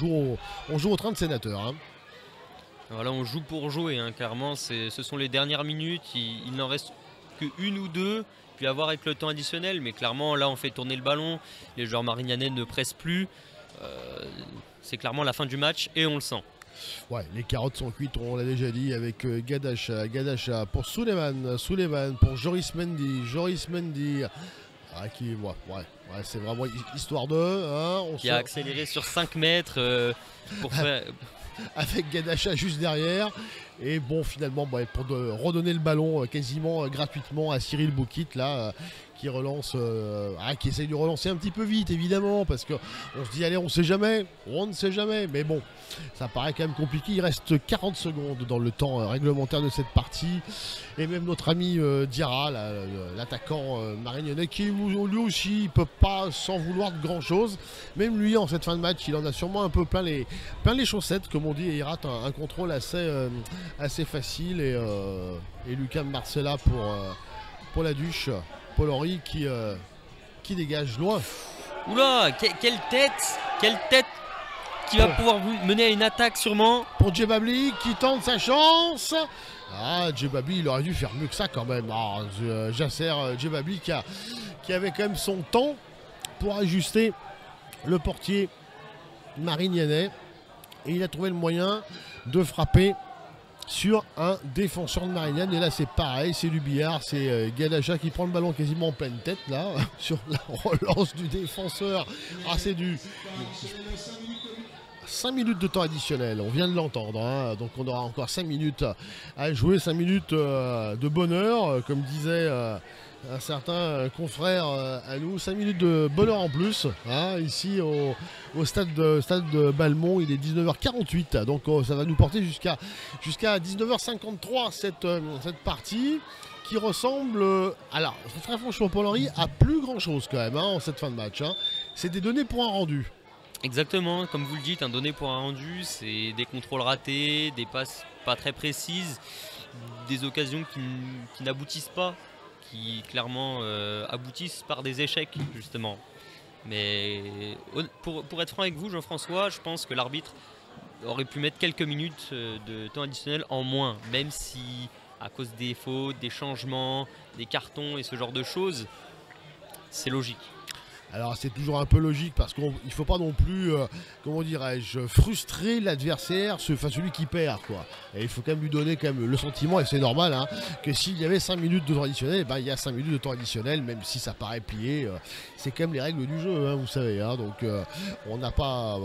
on joue au train de sénateur. Hein. Voilà, on joue pour jouer, hein, clairement. Ce sont les dernières minutes. Il n'en reste qu'une ou deux, puis à voir avec le temps additionnel. Mais clairement, là, on fait tourner le ballon. Les joueurs marignanais ne pressent plus. C'est clairement la fin du match et on le sent. Ouais, les carottes sont cuites, on l'a déjà dit, avec Gadacha pour Souleymane pour Joris Mendy. Ah, c'est vraiment histoire de. Hein, qui a accéléré sur 5 mètres pour faire. Avec Gadacha juste derrière. Et bon, finalement, pour redonner le ballon quasiment gratuitement à Cyril Boukit, là, qui relance, qui essaye de relancer un petit peu vite, évidemment, parce qu'on se dit, allez, on ne sait jamais, mais bon, ça paraît quand même compliqué. Il reste 40 secondes dans le temps réglementaire de cette partie, et même notre ami Diarra, l'attaquant marignanais, qui lui aussi, il peut pas s'en vouloir de grand chose, même lui, en cette fin de match, il en a sûrement un peu plein les chaussettes, comme on dit, et il rate un contrôle assez facile, et Lucas Marcella pour la Duche. Paul-Henri qui dégage loin. Oula, quelle tête qui va pouvoir mener à une attaque sûrement. Pour Djebabli qui tente sa chance. Djebabli, il aurait dû faire mieux que ça quand même. Jasser Djebabli qui avait quand même son temps pour ajuster le portier marignanais. Et il a trouvé le moyen de frapper sur un défenseur de Marignane. Et là c'est pareil, c'est du billard, c'est Gadacha qui prend le ballon quasiment en pleine tête là, sur la relance du défenseur. C'est du 5 minutes de temps additionnel, on vient de l'entendre, hein. Donc on aura encore 5 minutes à jouer, 5 minutes de bonheur, comme disait un certain confrère à nous, 5 minutes de bonheur en plus, hein, ici au stade de Balmont. Il est 19h48, donc ça va nous porter jusqu'à 19h53 cette partie qui ressemble, alors très franchement Paul-Henri, à plus grand chose quand même en cette fin de match, hein. C'est des données pour un rendu. Exactement, comme vous le dites, un donné pour un rendu, c'est des contrôles ratés, des passes pas très précises, des occasions qui n'aboutissent pas, qui clairement aboutissent par des échecs justement. Mais pour être franc avec vous, Jean-François, je pense que l'arbitre aurait pu mettre quelques minutes de temps additionnel en moins, même si à cause des fautes, des changements, des cartons et ce genre de choses, c'est logique. Alors c'est toujours un peu logique parce qu'il ne faut pas non plus, comment dirais-je, frustrer l'adversaire, celui qui perd, quoi. Et il faut quand même lui donner quand même le sentiment, et c'est normal, hein, que s'il y avait 5 minutes de temps additionnel, il y a 5 minutes de temps additionnel, même si ça paraît plié, c'est quand même les règles du jeu, hein, vous savez, hein, donc on n'a pas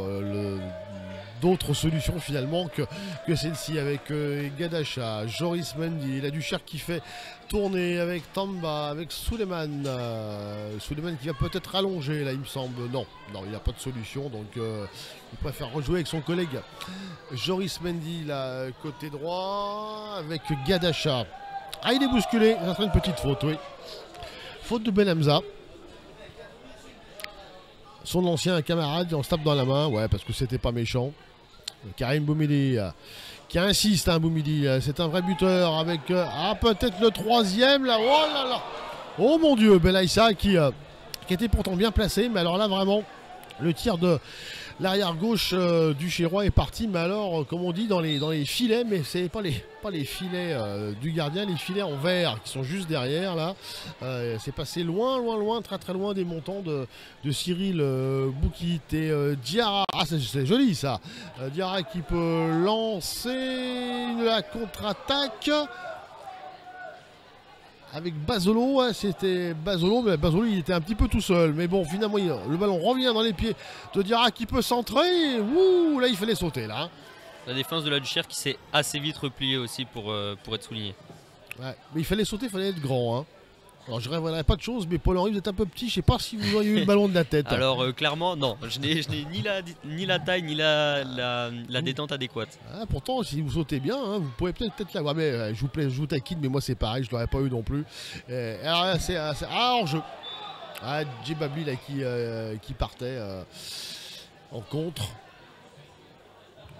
d'autres solutions finalement que celle-ci, avec Gadacha, Joris Mendy, la Duchère qui fait tourner avec Tamba, avec Souleymane. Souleymane qui va peut-être rallonger là, il me semble. Non, il n'a pas de solution, donc il préfère rejouer avec son collègue Joris Mendy là, côté droit, avec Gadacha. Il est bousculé, ça fait une petite faute, oui. Faute de Ben Hamza. Son ancien camarade, on se tape dans la main, ouais, parce que c'était pas méchant. Karim Boumidi qui insiste, hein, Boumidi, c'est un vrai buteur avec peut-être le troisième là, oh là là, oh mon Dieu, Belaïssa qui était pourtant bien placé, mais alors là vraiment le tir de l'arrière gauche du Chérois est parti, mais alors comme on dit dans les filets, mais c'est pas les filets du gardien, les filets en verre qui sont juste derrière là. C'est passé loin, très loin des montants de Cyril Boukit et Diarra. C'est joli ça. Diarra qui peut lancer la contre-attaque avec Basolo, hein, c'était Basolo, mais Basolo il était un petit peu tout seul, mais bon finalement le ballon revient dans les pieds de Diarra qui peut centrer. Ouh, là il fallait sauter là. La défense de la Duchère qui s'est assez vite repliée aussi pour être souligné. Ouais, mais il fallait sauter, il fallait être grand, hein. Alors je ne révélerai pas de choses, mais Paul-Henri vous êtes un peu petit, je sais pas si vous auriez eu le ballon de la tête. Alors clairement non, je n'ai ni la taille ni la détente adéquate. Pourtant si vous sautez bien, hein, vous pouvez peut-être l'avoir, mais je vous taquine, mais moi c'est pareil, je ne l'aurais pas eu non plus. Alors là c'est hors-jeu. Djebabli là qui partait en contre.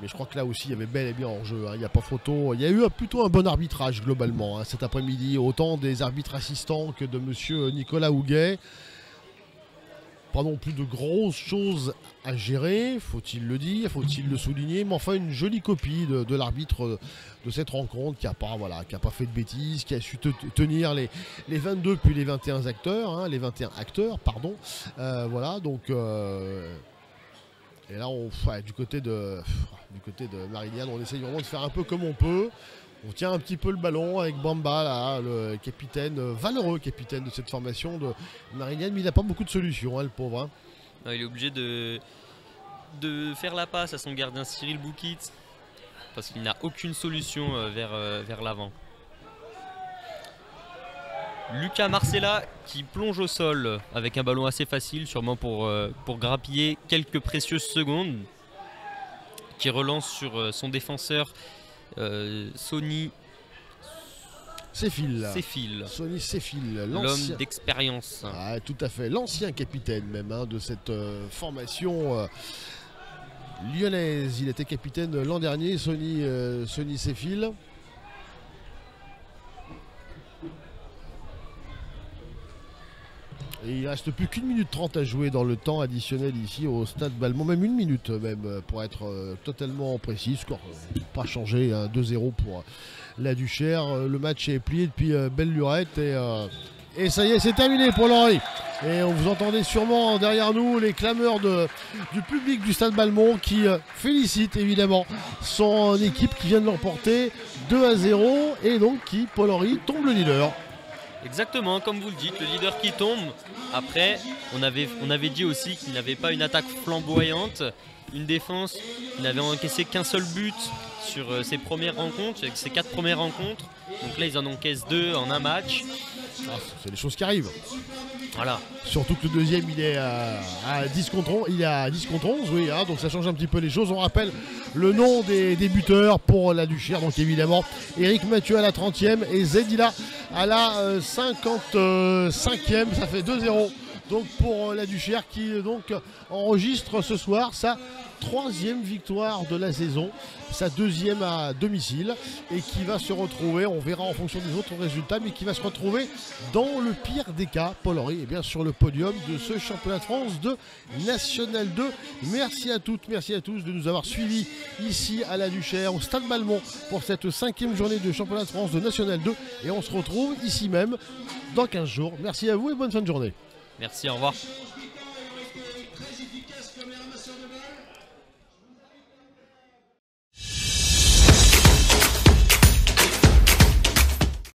Mais je crois que là aussi, il y avait bel et bien en jeu. Il n'y a pas photo. Il y a eu plutôt un bon arbitrage globalement cet après-midi. Autant des arbitres assistants que de monsieur Nicolas Houguet. Pas non plus de grosses choses à gérer, faut-il le dire, faut-il le souligner. Mais enfin, une jolie copie de l'arbitre de cette rencontre qui n'a pas, fait de bêtises, qui a su tenir les 22 puis les 21 acteurs. Les 21 acteurs, pardon. Voilà, donc... Et là, du côté de Mariliane, on essaye vraiment de faire un peu comme on peut. On tient un petit peu le ballon avec Bamba, là, le capitaine, valeureux capitaine de cette formation de Mariliane, mais il n'a pas beaucoup de solutions, le pauvre. Non, il est obligé de faire la passe à son gardien Cyril Boukit, parce qu'il n'a aucune solution vers l'avant. Lucas Marcella qui plonge au sol avec un ballon assez facile, sûrement pour grappiller quelques précieuses secondes, qui relance sur son défenseur Sonny Séphil. Sonny Séphil, l'homme d'expérience. Ah, tout à fait, l'ancien capitaine même de cette formation lyonnaise. Il était capitaine l'an dernier, Sonny Séphil. Et il ne reste plus qu'1 minute 30 à jouer dans le temps additionnel ici au Stade Balmont, même 1 minute même pour être totalement précis. Score pas changé, 2-0 pour la Duchère. Le match est plié depuis belle lurette et ça y est, c'est terminé pour Pôle-Henri. Et vous entendez sûrement derrière nous les clameurs du public du Stade Balmont qui félicite évidemment son équipe qui vient de l'emporter 2-0 et donc qui, Pôle-Henri, tombe le leader. Exactement, comme vous le dites, le leader qui tombe. Après, on avait dit aussi qu'il n'avait pas une attaque flamboyante, une défense qui n'avait encaissé qu'un seul but sur ses premières rencontres, avec ses 4 premières rencontres. Donc là, ils en encaissent 2 en un match. C'est des choses qui arrivent. Voilà. Surtout que le deuxième, il est à 10 contre 11. Il est à 10 contre 11, oui, donc ça change un petit peu les choses. On rappelle le nom des buteurs pour la Duchère. Donc évidemment, Eric Mathieu à la 30e et Zedila à la 55e. Ça fait 2-0 donc pour la Duchère qui donc enregistre ce soir sa 3e victoire de la saison, sa 2e à domicile et qui va se retrouver, on verra en fonction des autres résultats, mais qui va se retrouver dans le pire des cas, Pôle-Henri, et bien sur le podium de ce championnat de France de National 2. Merci à toutes, merci à tous de nous avoir suivis ici à la Duchère, au Stade Balmont pour cette 5e journée de championnat de France de National 2 et on se retrouve ici même dans 15 jours. Merci à vous et bonne fin de journée. Merci, au revoir.